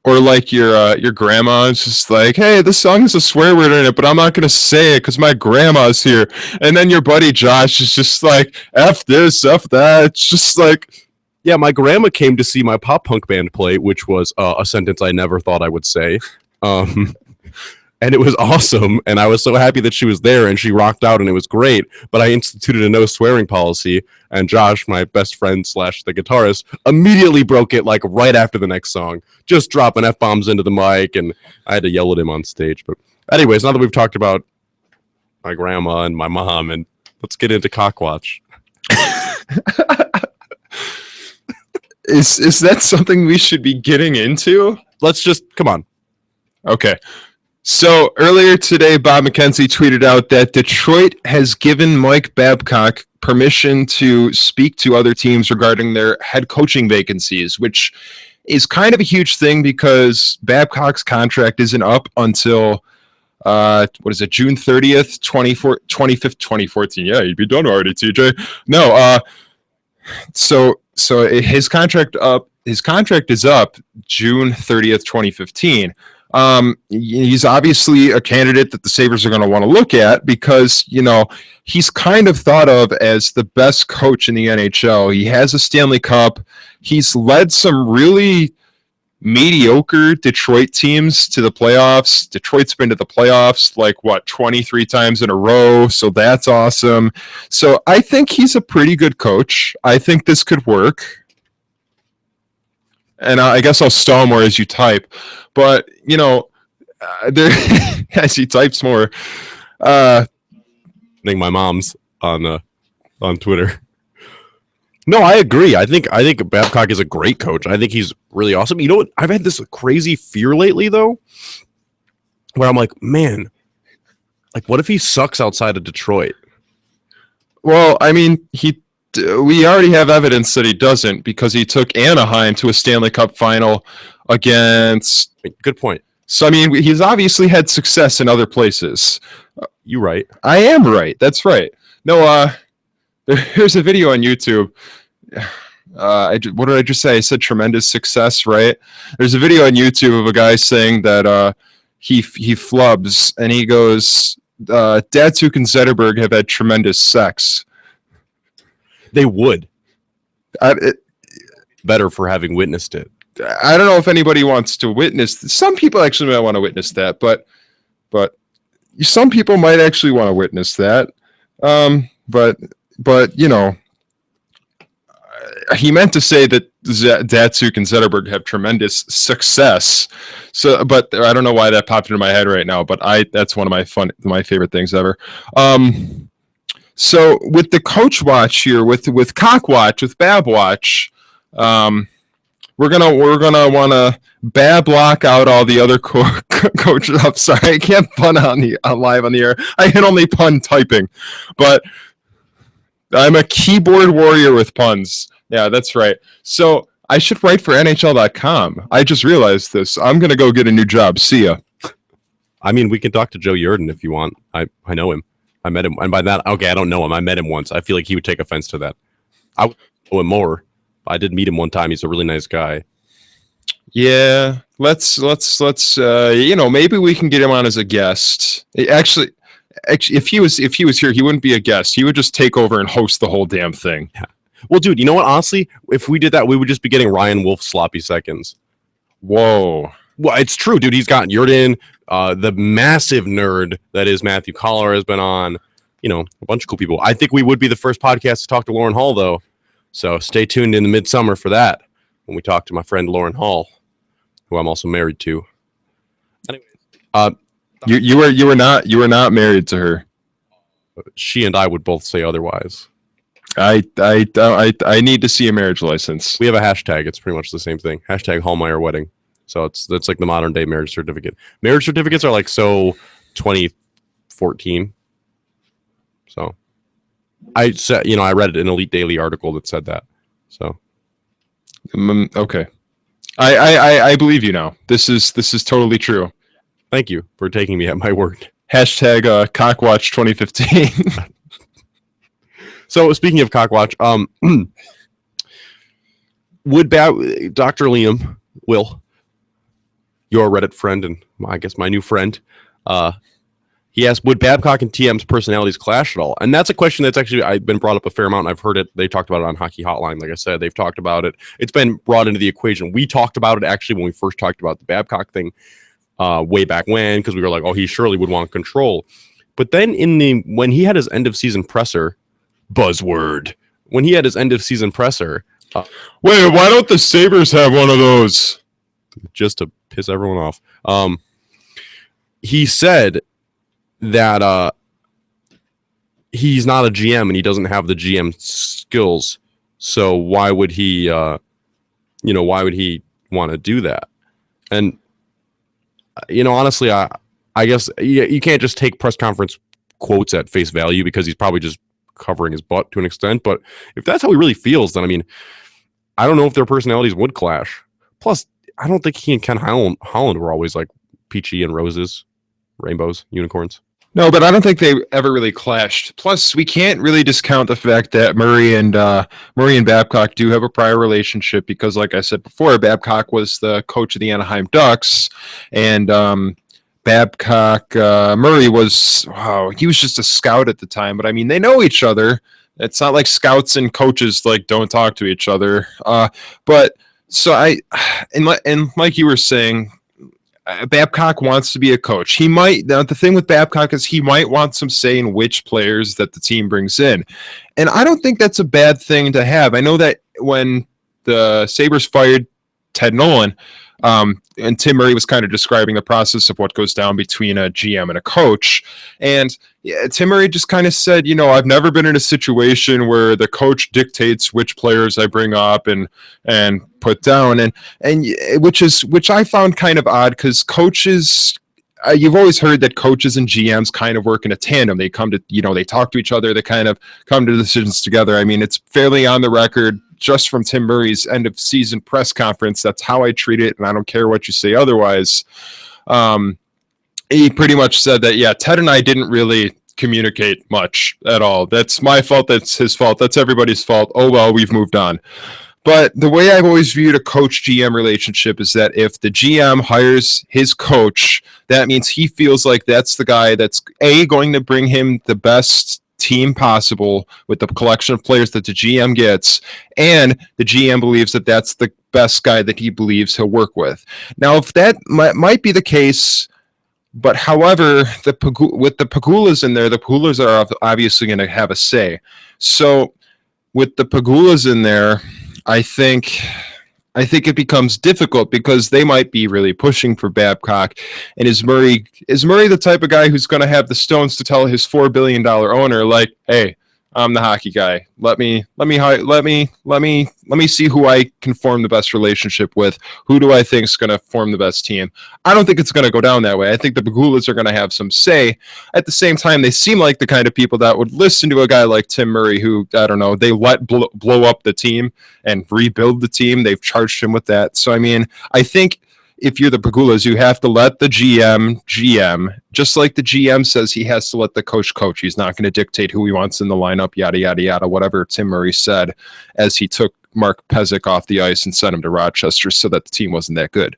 like your grandma is just like, hey, this song has a swear word in it, but I'm not gonna say it because my grandma's here. And then your buddy Josh is just like, F this, F that. It's just like, yeah, my grandma came to see my pop punk band play, which was a sentence I never thought I would say. And it was awesome, and I was so happy that she was there, and she rocked out, and it was great. But I instituted a no swearing policy, and Josh, my best friend / the guitarist, immediately broke it like right after the next song, just dropping F-bombs into the mic, and I had to yell at him on stage. But anyways, now that we've talked about my grandma and my mom, and let's get into Cockwatch. Is that something we should be getting into? Let's just come on. Okay. So earlier today, Bob McKenzie tweeted out that Detroit has given Mike Babcock permission to speak to other teams regarding their head coaching vacancies, which is kind of a huge thing because Babcock's contract isn't up until June 30th, 2014. Yeah, you'd be done already, TJ. No, so his contract is up June 30th, 2015. He's obviously a candidate that the Sabres are going to want to look at because, he's kind of thought of as the best coach in the NHL. He has a Stanley Cup. He's led some really mediocre Detroit teams to the playoffs. Detroit's been to the playoffs 23 times in a row. So that's awesome. So I think he's a pretty good coach. I think this could work. And I guess I'll stall more as you type, but as he types more, I think my mom's on Twitter. No, I agree. I think Babcock is a great coach. I think he's really awesome. You know what? I've had this crazy fear lately, though, where I'm like, man, what if he sucks outside of Detroit? Well, I mean, we already have evidence that he doesn't because he took Anaheim to a Stanley Cup final against. Good point. So, I mean, he's obviously had success in other places. You're right. I am right. That's right. No, here's a video on YouTube. What did I just say? I said tremendous success, right? There's a video on YouTube of a guy saying that he flubs, and he goes, Datsuk and Zetterberg have had tremendous sex. They would. Better for having witnessed it. I don't know if anybody wants to witness. Some people actually might want to witness that, but some people might actually want to witness that. But he meant to say that Datsuk and Zetterberg have tremendous success. So, but I don't know why that popped into my head right now. But that's one of my favorite things ever. So with the coach watch here, with Cockwatch, with Babwatch, we're gonna want to Bablock out all the other coaches. I'm sorry, I can't pun live on the air. I can only pun typing, but I'm a keyboard warrior with puns. Yeah, that's right. So I should write for NHL.com. I just realized this. I'm gonna go get a new job. See ya. I mean, we can talk to Joe Yerdon if you want. I know him. I met him, and by that, okay, I don't know him. I met him once. I feel like he would take offense to that. I would know him more. I did meet him one time. He's a really nice guy. Yeah, let's maybe we can get him on as a guest. Actually, if he was here, he wouldn't be a guest. He would just take over and host the whole damn thing. Yeah. Well, dude, you know what? Honestly, if we did that, we would just be getting Ryan Wolf sloppy seconds. Whoa. Well, it's true, dude. He's got Yurden, the massive nerd that is Matthew Collar has been on, a bunch of cool people. I think we would be the first podcast to talk to Lauren Hall, though. So stay tuned in the midsummer for that when we talk to my friend Lauren Hall, who I'm also married to. Anyways, you were not married to her. She and I would both say otherwise. I need to see a marriage license. We have a hashtag. It's pretty much the same thing. Hashtag Hallmeyer wedding. So that's like the modern day marriage certificate. Marriage certificates are like so 2014. So I said, I read an Elite Daily article that said that. So okay, I believe you now. This is totally true. Thank you for taking me at my word. Hashtag Cockwatch 2015. So speaking of Cockwatch, would Dr. Liam Will, your Reddit friend and I guess my new friend, he asked, would Babcock and TM's personalities clash at all? And that's a question that's actually I've been brought up a fair amount. I've heard it. They talked about it on Hockey Hotline. Like I said, they've talked about it. It's been brought into the equation. We talked about it actually when we first talked about the Babcock thing way back when, because we were like, oh, he surely would want control. But then when he had his end of season presser, buzzword, when he had his end of season presser. Wait, why don't the Sabres have one of those? Just to piss everyone off. He said that he's not a GM and he doesn't have the GM skills. So why would he want to do that? And honestly, I guess you can't just take press conference quotes at face value because he's probably just covering his butt to an extent. But if that's how he really feels, then I don't know if their personalities would clash. Plus, I don't think he and Ken Holland were always like peachy and roses, rainbows, unicorns. No, but I don't think they ever really clashed. Plus, we can't really discount the fact that Murray and Babcock do have a prior relationship because, like I said before, Babcock was the coach of the Anaheim Ducks, and Murray was he was just a scout at the time. But they know each other. It's not like scouts and coaches don't talk to each other. But so and like you were saying. Babcock wants to be a coach. He might. Now, the thing with Babcock is he might want some say in which players that the team brings in. And I don't think that's a bad thing to have. I know that when the Sabres fired Ted Nolan, and Tim Murray was kind of describing the process of what goes down between a GM and a coach. And Tim Murray just kind of said, I've never been in a situation where the coach dictates which players I bring up and put down. And which I found kind of odd because coaches, you've always heard that coaches and GMs kind of work in a tandem. They come to, they talk to each other. They kind of come to decisions together. It's fairly on the record just from Tim Murray's end of season press conference. That's how I treat it. And I don't care what you say otherwise. He pretty much said that, yeah, Ted and I didn't really communicate much at all. That's my fault. That's his fault. That's everybody's fault. Oh, well, we've moved on. But the way I've always viewed a coach-GM relationship is that if the GM hires his coach, that means he feels like that's the guy that's, going to bring him the best team possible with the collection of players that the GM gets, and the GM believes that that's the best guy that he believes he'll work with. Now, if that might be the case, but however, with the Pagulas in there, the Pagulas are obviously going to have a say. So with the Pagulas in there, I think it becomes difficult because they might be really pushing for Babcock. And is Murray the type of guy who's going to have the stones to tell his $4 billion owner, like, hey, I'm the hockey guy. Let me see who I can form the best relationship with. Who do I think is going to form the best team? I don't think it's going to go down that way. I think the Pagulas are going to have some say. At the same time, they seem like the kind of people that would listen to a guy like Tim Murray, who, I don't know, they let blow up the team and rebuild the team. They've charged him with that. So, I think if you're the Pagulas, you have to let the GM, just like the GM says he has to let the coach. He's not going to dictate who he wants in the lineup, yada, yada, yada, whatever Tim Murray said as he took Mark Pezic off the ice and sent him to Rochester so that the team wasn't that good.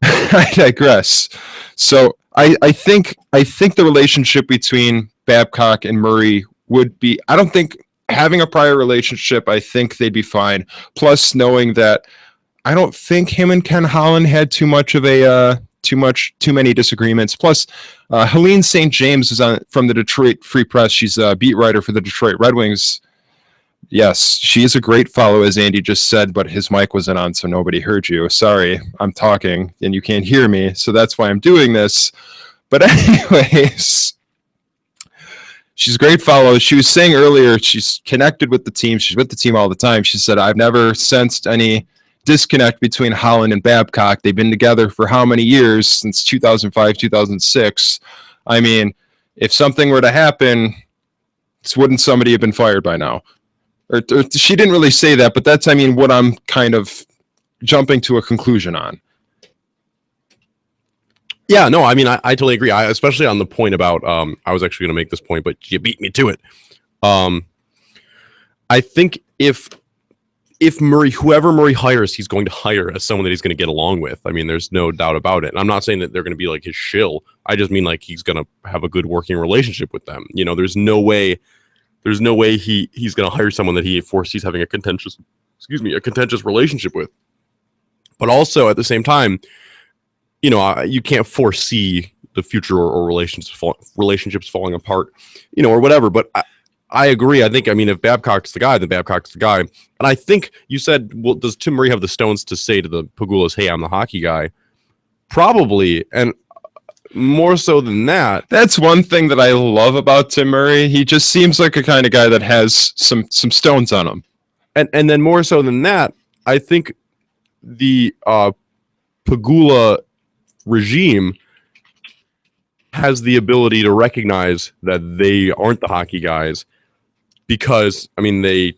I digress. So I think the relationship between Babcock and Murray would be, I don't think having a prior relationship, I think they'd be fine. Plus knowing that I don't think him and Ken Holland had too many disagreements. Plus, Helene St. James is from the Detroit Free Press. She's a beat writer for the Detroit Red Wings. Yes, she is a great follow, as Andy just said, but his mic wasn't on, so nobody heard you. Sorry, I'm talking and you can't hear me, so that's why I'm doing this. But anyways, she's a great follow. She was saying earlier she's connected with the team. She's with the team all the time. She said, I've never sensed any disconnect between Holland and Babcock. They've been together for how many years? Since 2005, 2006. I mean, if something were to happen, wouldn't somebody have been fired by now? Or she didn't really say that, but that's, I mean, what I'm kind of jumping to a conclusion on. Yeah, no, I mean, I totally agree. Especially on the point about, I was actually going to make this point, but you beat me to it. I think if whoever Murray hires, he's going to hire as someone that he's going to get along with. I mean, there's no doubt about it. And I'm not saying that they're going to be like his shill. I just mean like he's going to have a good working relationship with them. You know, there's no way he's going to hire someone that he foresees having a contentious relationship with. But also at the same time, you know, you can't foresee the future or relationships falling apart, you know, or whatever. But I agree. I think, I mean, if Babcock's the guy, then Babcock's the guy. And I think you said, well, does Tim Murray have the stones to say to the Pagulas, hey, I'm the hockey guy? Probably. And more so than that. That's one thing that I love about Tim Murray. He just seems like a kind of guy that has some stones on him. And then more so than that, I think the Pagula regime has the ability to recognize that they aren't the hockey guys because, I mean, they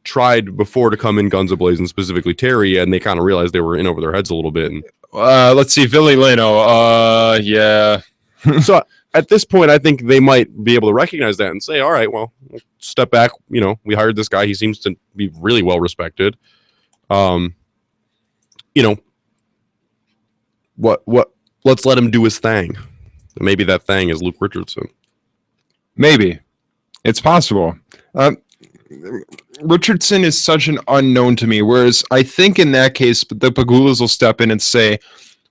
tried before to come in guns a-blazing, specifically Terry, and they kind of realized they were in over their heads a little bit. And let's see, Ville Leno. Yeah. So at this point, I think they might be able to recognize that and say, all right, well, step back. You know, we hired this guy. He seems to be really well respected. You know, let's let him do his thing. Maybe that thing is Luke Richardson. Maybe. It's possible. Richardson is such an unknown to me, whereas I think in that case, the Pagulas will step in and say,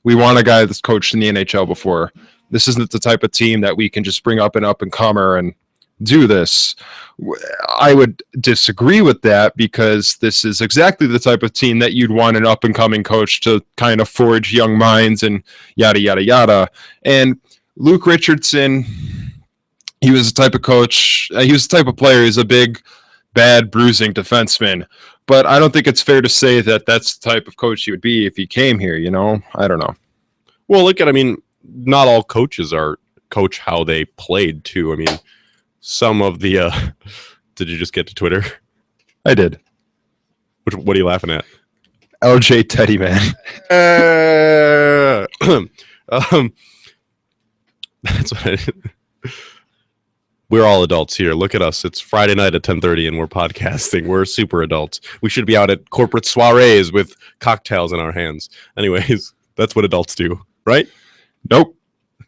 we want a guy that's coached in the NHL before. This isn't the type of team that we can just bring up and comer and do this. I would disagree with that because this is exactly the type of team that you'd want an up-and-coming coach to kind of forge young minds and yada, yada, yada. And Luke Richardson, he was the type of coach, he was the type of player, he's a big, bad, bruising defenseman. But I don't think it's fair to say that that's the type of coach he would be if he came here, you know? I don't know. Well, look at, I mean, not all coaches are coach how they played, too. I mean, some of the did you just get to Twitter? I did. What are you laughing at? LJ Teddy Man. That's what we're all adults here. Look at us. It's Friday night at 10:30 and we're podcasting. We're super adults. We should be out at corporate soirees with cocktails in our hands. Anyways, that's what adults do, right? Nope.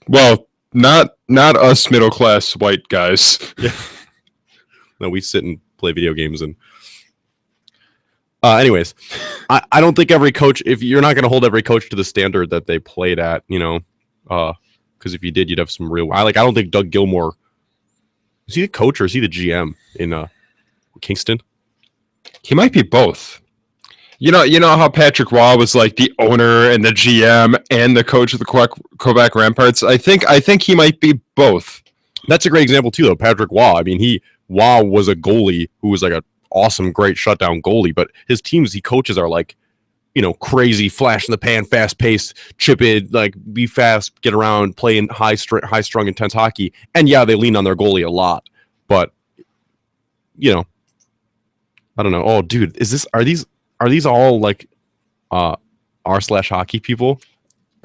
Well, not us middle class white guys. Yeah. No, we sit and play video games and anyways, I don't think every coach, if you're not going to hold every coach to the standard that they played at, you know, because if you did, you'd have some real, I don't think Doug Gilmour, is he the coach or is he the GM in Kingston? He might be both. You know how Patrick Waugh was like the owner and the GM and the coach of the Quebec Ramparts? I think he might be both. That's a great example too, though. Patrick Waugh. I mean, Waugh was a goalie who was like an awesome, great shutdown goalie, but his teams he coaches are like, you know, crazy, flash in the pan, fast paced, chip in, like be fast, get around, play in high strung, intense hockey. And yeah, they lean on their goalie a lot, but you know, I don't know. Oh, dude, are these all like r/hockey people?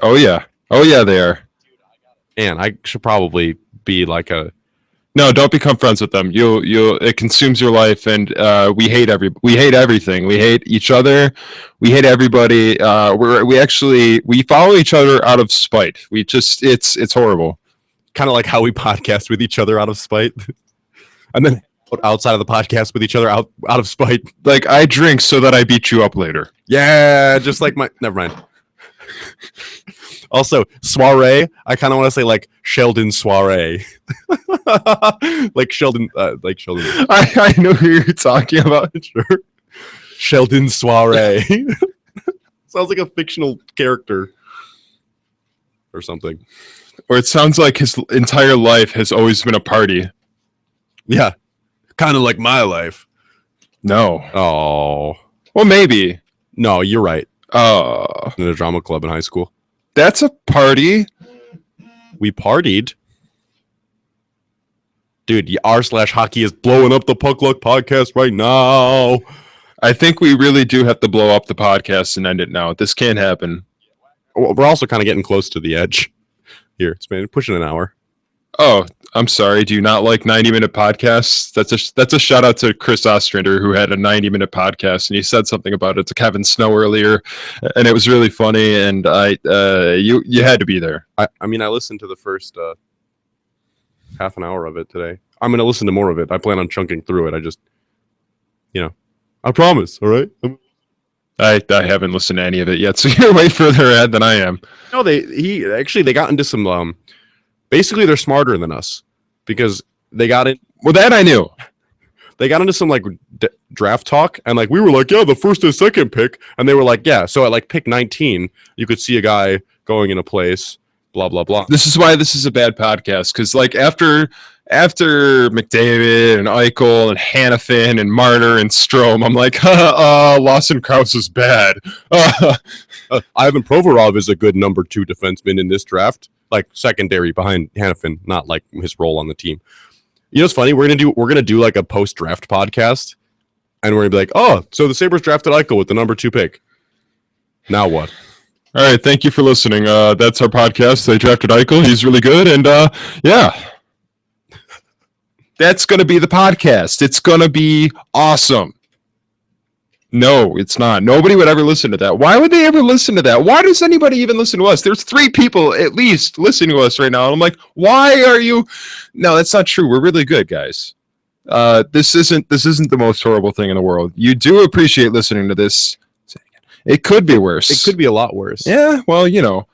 Oh yeah, they are. And I should probably be like a. No, don't become friends with them. It consumes your life, and we hate everything. We hate each other. We hate everybody. We follow each other out of spite. It's horrible. Kind of like how we podcast with each other out of spite, and then outside of the podcast with each other out of spite. Like, I drink so that I beat you up later. Yeah, just like my. Never mind. Also, soiree. I kind of want to say like Sheldon soiree, like Sheldon. I know who you're talking about. Sure. Sheldon soiree. Sounds like a fictional character or something. Or it sounds like his entire life has always been a party. Yeah, kind of like my life. No. Oh, Well, maybe. no, you're right. Oh. In a drama club in high school, That's a party. we partied. Dude, r/hockey is blowing up the Puck Luck podcast right now. I think we really do have to blow up the podcast and end it now. This can't happen. We're also kind of getting close to the edge here. It's been pushing an hour. Oh, I'm sorry. Do you not like 90-minute podcasts? That's a shout out to Chris Ostrander, who had a 90-minute podcast, and he said something about it to Kevin Snow earlier, and it was really funny. And you had to be there. I mean, I listened to the first half an hour of it today. I'm going to listen to more of it. I plan on chunking through it. I just, I promise. All right. I haven't listened to any of it yet, so you're way further ahead than I am. No, they got into some. Basically, they're smarter than us because they got in. Well, that I knew. They got into some like draft talk, and like we were like, yeah, the first and second pick, and they were like, yeah. So at like pick 19, you could see a guy going in a place. Blah blah blah. This is why this is a bad podcast, because like after McDavid and Eichel and Hannafin and Marner and Strome, I'm like, Lawson Krause is bad. Ivan Provorov is a good number 2 defenseman in this draft, like secondary behind Hannafin, not like his role on the team. You know what's funny? We're gonna do like a post draft podcast, and we're gonna be like, oh, so the Sabres drafted Eichel with the number 2 pick. Now what? All right, thank you for listening. That's our podcast. They drafted Eichel. He's really good, and yeah. That's going to be the podcast. It's going to be awesome. No, it's not. Nobody would ever listen to that. Why would they ever listen to that? Why does anybody even listen to us? There's 3 people at least listening to us right now. And I'm like, why are you? No, that's not true. We're really good, guys. This isn't the most horrible thing in the world. You do appreciate listening to this. It could be worse. It could be a lot worse. Yeah, well, you know.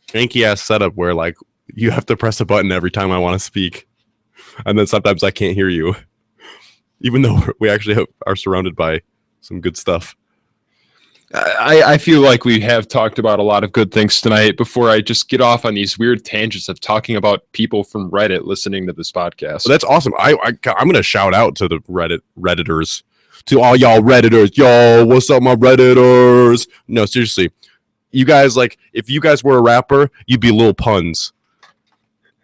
Janky ass setup where like you have to press a button every time I want to speak, and then sometimes I can't hear you, even though we actually are surrounded by some good stuff. I feel like we have talked about a lot of good things tonight before I just get off on these weird tangents of talking about people from Reddit listening to this podcast. So that's awesome. I'm gonna shout out to the Redditors, to all y'all Redditors. Yo, what's up, my Redditors? No, seriously, you guys, like, if you guys were a rapper, you'd be Lil Puns,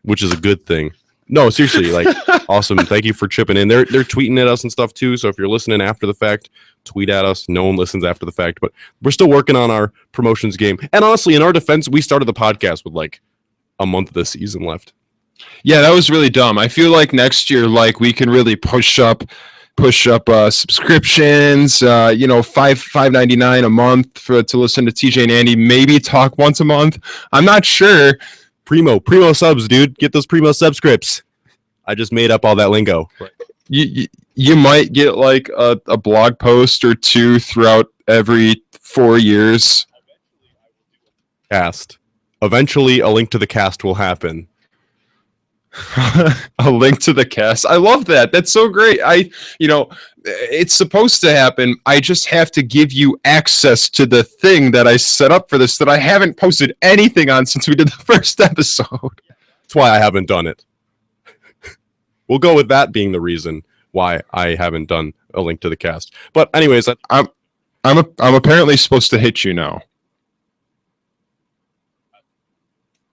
which is a good thing. No, seriously, like, awesome. Thank you for chipping in. They're tweeting at us and stuff too. So if you're listening after the fact, tweet at us. No one listens after the fact, but we're still working on our promotions game. And honestly, in our defense, we started the podcast with like a month of the season left. Yeah, that was really dumb. I feel like next year, like, we can really push up subscriptions. $5.99 a month to listen to TJ and Andy. Maybe talk once a month. I'm not sure. Primo subs, dude. Get those Primo subscripts. I just made up all that lingo. You might get like a blog post or 2 throughout every 4 years. Cast. Eventually, a link to the cast will happen. A link to the cast. I love that. That's so great. It's supposed to happen. I just have to give you access to the thing that I set up for this that I haven't posted anything on since we did the first episode. That's why I haven't done it. We'll go with that being the reason why I haven't done a link to the cast. But anyways, I'm apparently supposed to hit you now.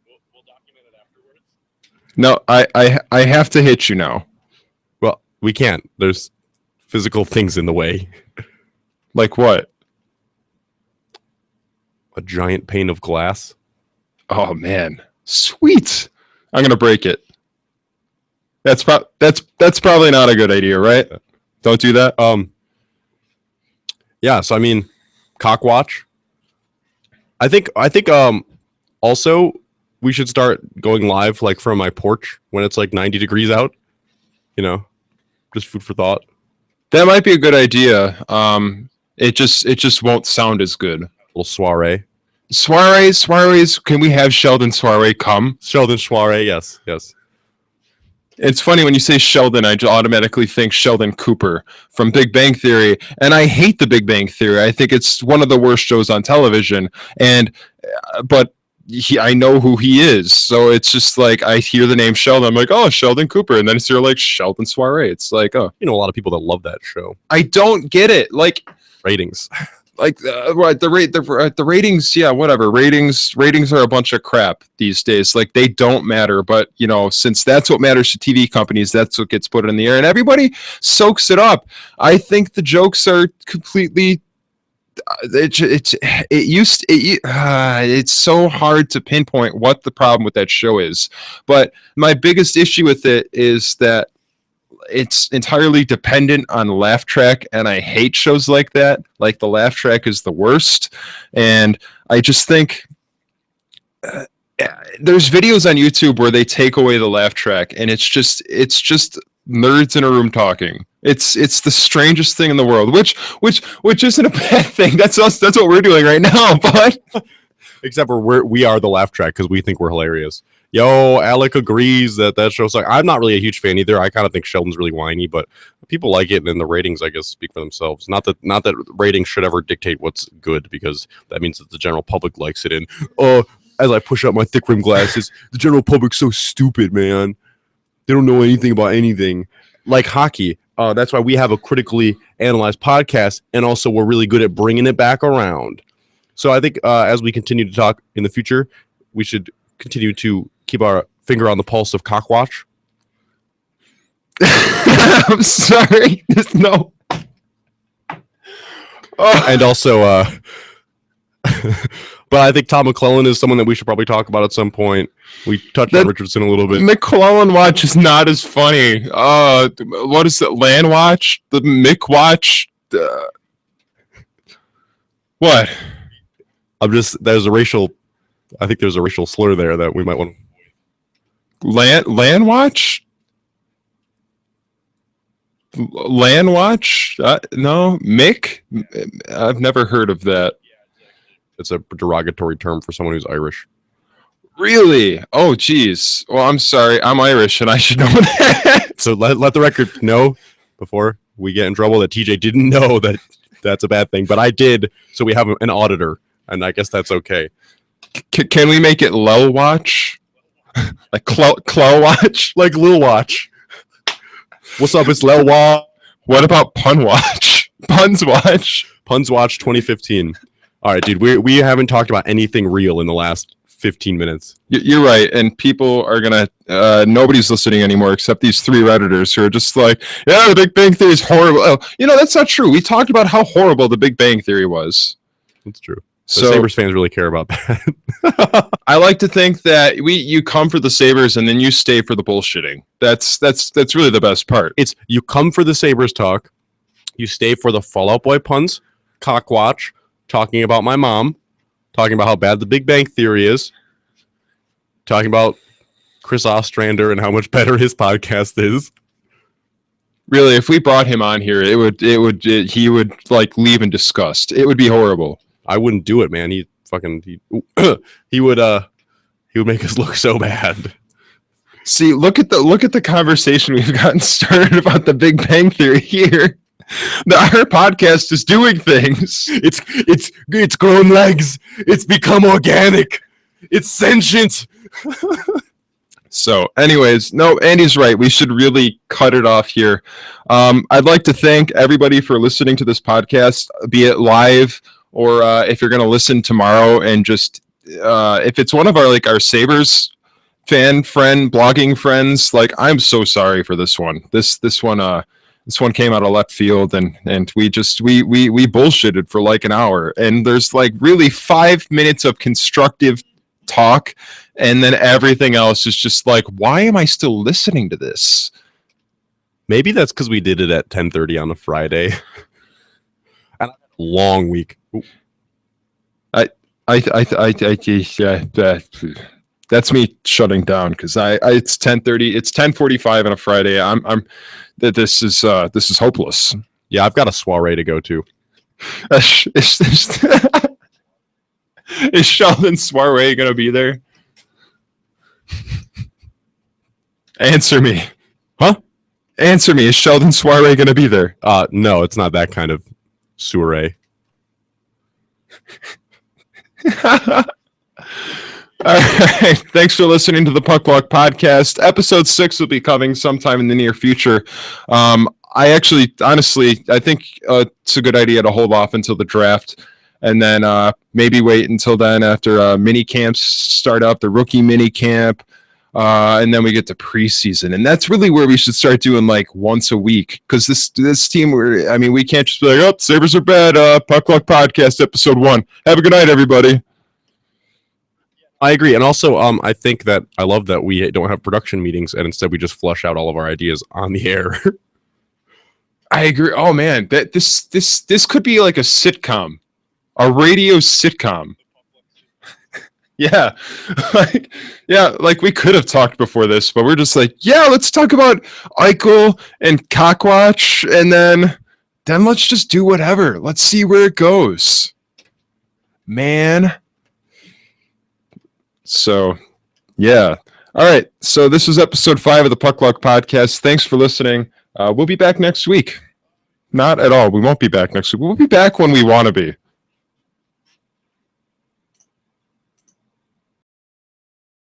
We'll document it afterwards. No, I have to hit you now. Well, we can't. There's physical things in the way. Like what? A giant pane of glass. Oh man, sweet! I'm gonna break it. That's probably not a good idea, right? Don't do that. Yeah. So I mean, Cockwatch. I think. Also, we should start going live like from my porch when it's like 90 degrees out. You know, just food for thought. That might be a good idea. It just won't sound as good. A little soiree. Soirees. Can we have Sheldon Soiree come? Sheldon soiree. Yes. It's funny when you say Sheldon, I automatically think Sheldon Cooper from Big Bang Theory, and I hate the Big Bang Theory. I think it's one of the worst shows on television. But I know who he is, so it's just like I hear the name Sheldon, I'm like, oh, Sheldon Cooper, and then it's like Sheldon Soiree. It's like, oh, You know, a lot of people that love that show. I don't get it. Like Ratings. the ratings, yeah, whatever. Ratings are a bunch of crap these days. Like they don't matter, but you know, since that's what matters to TV companies, that's what gets put in the air, and everybody soaks it up. I think the jokes are completely. It's so hard to pinpoint what the problem with that show is. But my biggest issue with it is that it's entirely dependent on laugh track, and I hate shows like that. Like the laugh track is the worst, and I just think there's videos on YouTube where they take away the laugh track, and it's just nerds in a room talking. It's the strangest thing in the world, which isn't a bad thing. That's us. That's what we're doing right now. But Except for we are the laugh track because we think we're hilarious. Yo, Alec agrees that show's like. I'm not really a huge fan either. I kind of think Sheldon's really whiny, but people like it, and then the ratings, I guess, speak for themselves. Not that ratings should ever dictate what's good, because that means that the general public likes it. And as I push up my thick rim glasses, the general public's so stupid, man. They don't know anything about anything. Like hockey. That's why we have a critically analyzed podcast, and also we're really good at bringing it back around. So I think as we continue to talk in the future, we should continue to keep our finger on the pulse of Cockwatch. I'm sorry. There's no. And also, but I think Tom McClellan is someone that we should probably talk about at some point. We touched on Richardson a little bit. McClellan Watch is not as funny. What is it? Land Watch? The Mick Watch? What? I think there's a racial slur there that we might want to. Land Watch? Land Watch? No, Mick? I've never heard of that. It's a derogatory term for someone who's Irish. Really? Oh, geez. Well, I'm sorry. I'm Irish, and I should know that. So let the record know before we get in trouble that TJ didn't know that that's a bad thing, but I did. So we have an auditor, and I guess that's okay. Can we make it Lel Watch? Like Claw Watch? Like Lil Watch. What's up? It's Lel Watch. What about Pun Watch? Puns Watch? Puns Watch 2015. All right, dude. We haven't talked about anything real in the last 15 minutes. You're right, and people are gonna. Nobody's listening anymore except these three Redditors who are just like, "Yeah, the Big Bang Theory is horrible." Oh, that's not true. We talked about how horrible the Big Bang Theory was. That's true. So Sabres fans really care about that. I like to think that you come for the Sabres and then you stay for the bullshitting. That's really the best part. It's you come for the Sabres talk, you stay for the Fall Out Boy puns, Cockwatch, talking about my mom, talking about how bad the Big Bang Theory is, talking about Chris Ostrander and how much better his podcast is. Really, if we brought him on here, he would like leave in disgust. It would be horrible. I wouldn't do it, man. He would make us look so bad. See, look at the conversation we've gotten started about the Big Bang Theory here. Our podcast is doing things. It's grown legs. It's become organic. It's sentient. So, anyways, no, Andy's right. We should really cut it off here. I'd like to thank everybody for listening to this podcast, be it live or if you're going to listen tomorrow, and just if it's one of our Sabres fan friend blogging friends, like, I'm so sorry for this one. This one came out of left field, and we bullshitted for like an hour, and there's like really 5 minutes of constructive talk, and then everything else is just like, why am I still listening to this? Maybe that's because we did it at 10:30 on a Friday. And a long week. That's me shutting down because I it's 10:30. It's 10:45 on a Friday. I'm that this is hopeless. Yeah, I've got a soiree to go to. Is Sheldon Soiree gonna be there? Answer me. Huh? Answer me. Is Sheldon Soiree gonna be there? No, it's not that kind of soiree. All right. Thanks for listening to the Puck Walk podcast. Episode 6 will be coming sometime in the near future. I honestly, I think it's a good idea to hold off until the draft, and then maybe wait until then after mini camps start up, the rookie mini camp, and then we get to preseason, and that's really where we should start doing like once a week, because this team, we can't just be like, oh, Sabres are bad. Puck Walk podcast episode 1. Have a good night, everybody. I agree, and also I think that I love that we don't have production meetings, and instead we just flush out all of our ideas on the air. I agree. Oh man, that this could be like a sitcom, a radio sitcom. Yeah, like we could have talked before this, but we're just like, yeah, let's talk about Eichel and Cockwatch, and then let's just do whatever. Let's see where it goes, man. So, yeah. All right. So this is episode 5 of the Puck Luck podcast. Thanks for listening. We'll be back next week. Not at all. We won't be back next week. We'll be back when we want to be.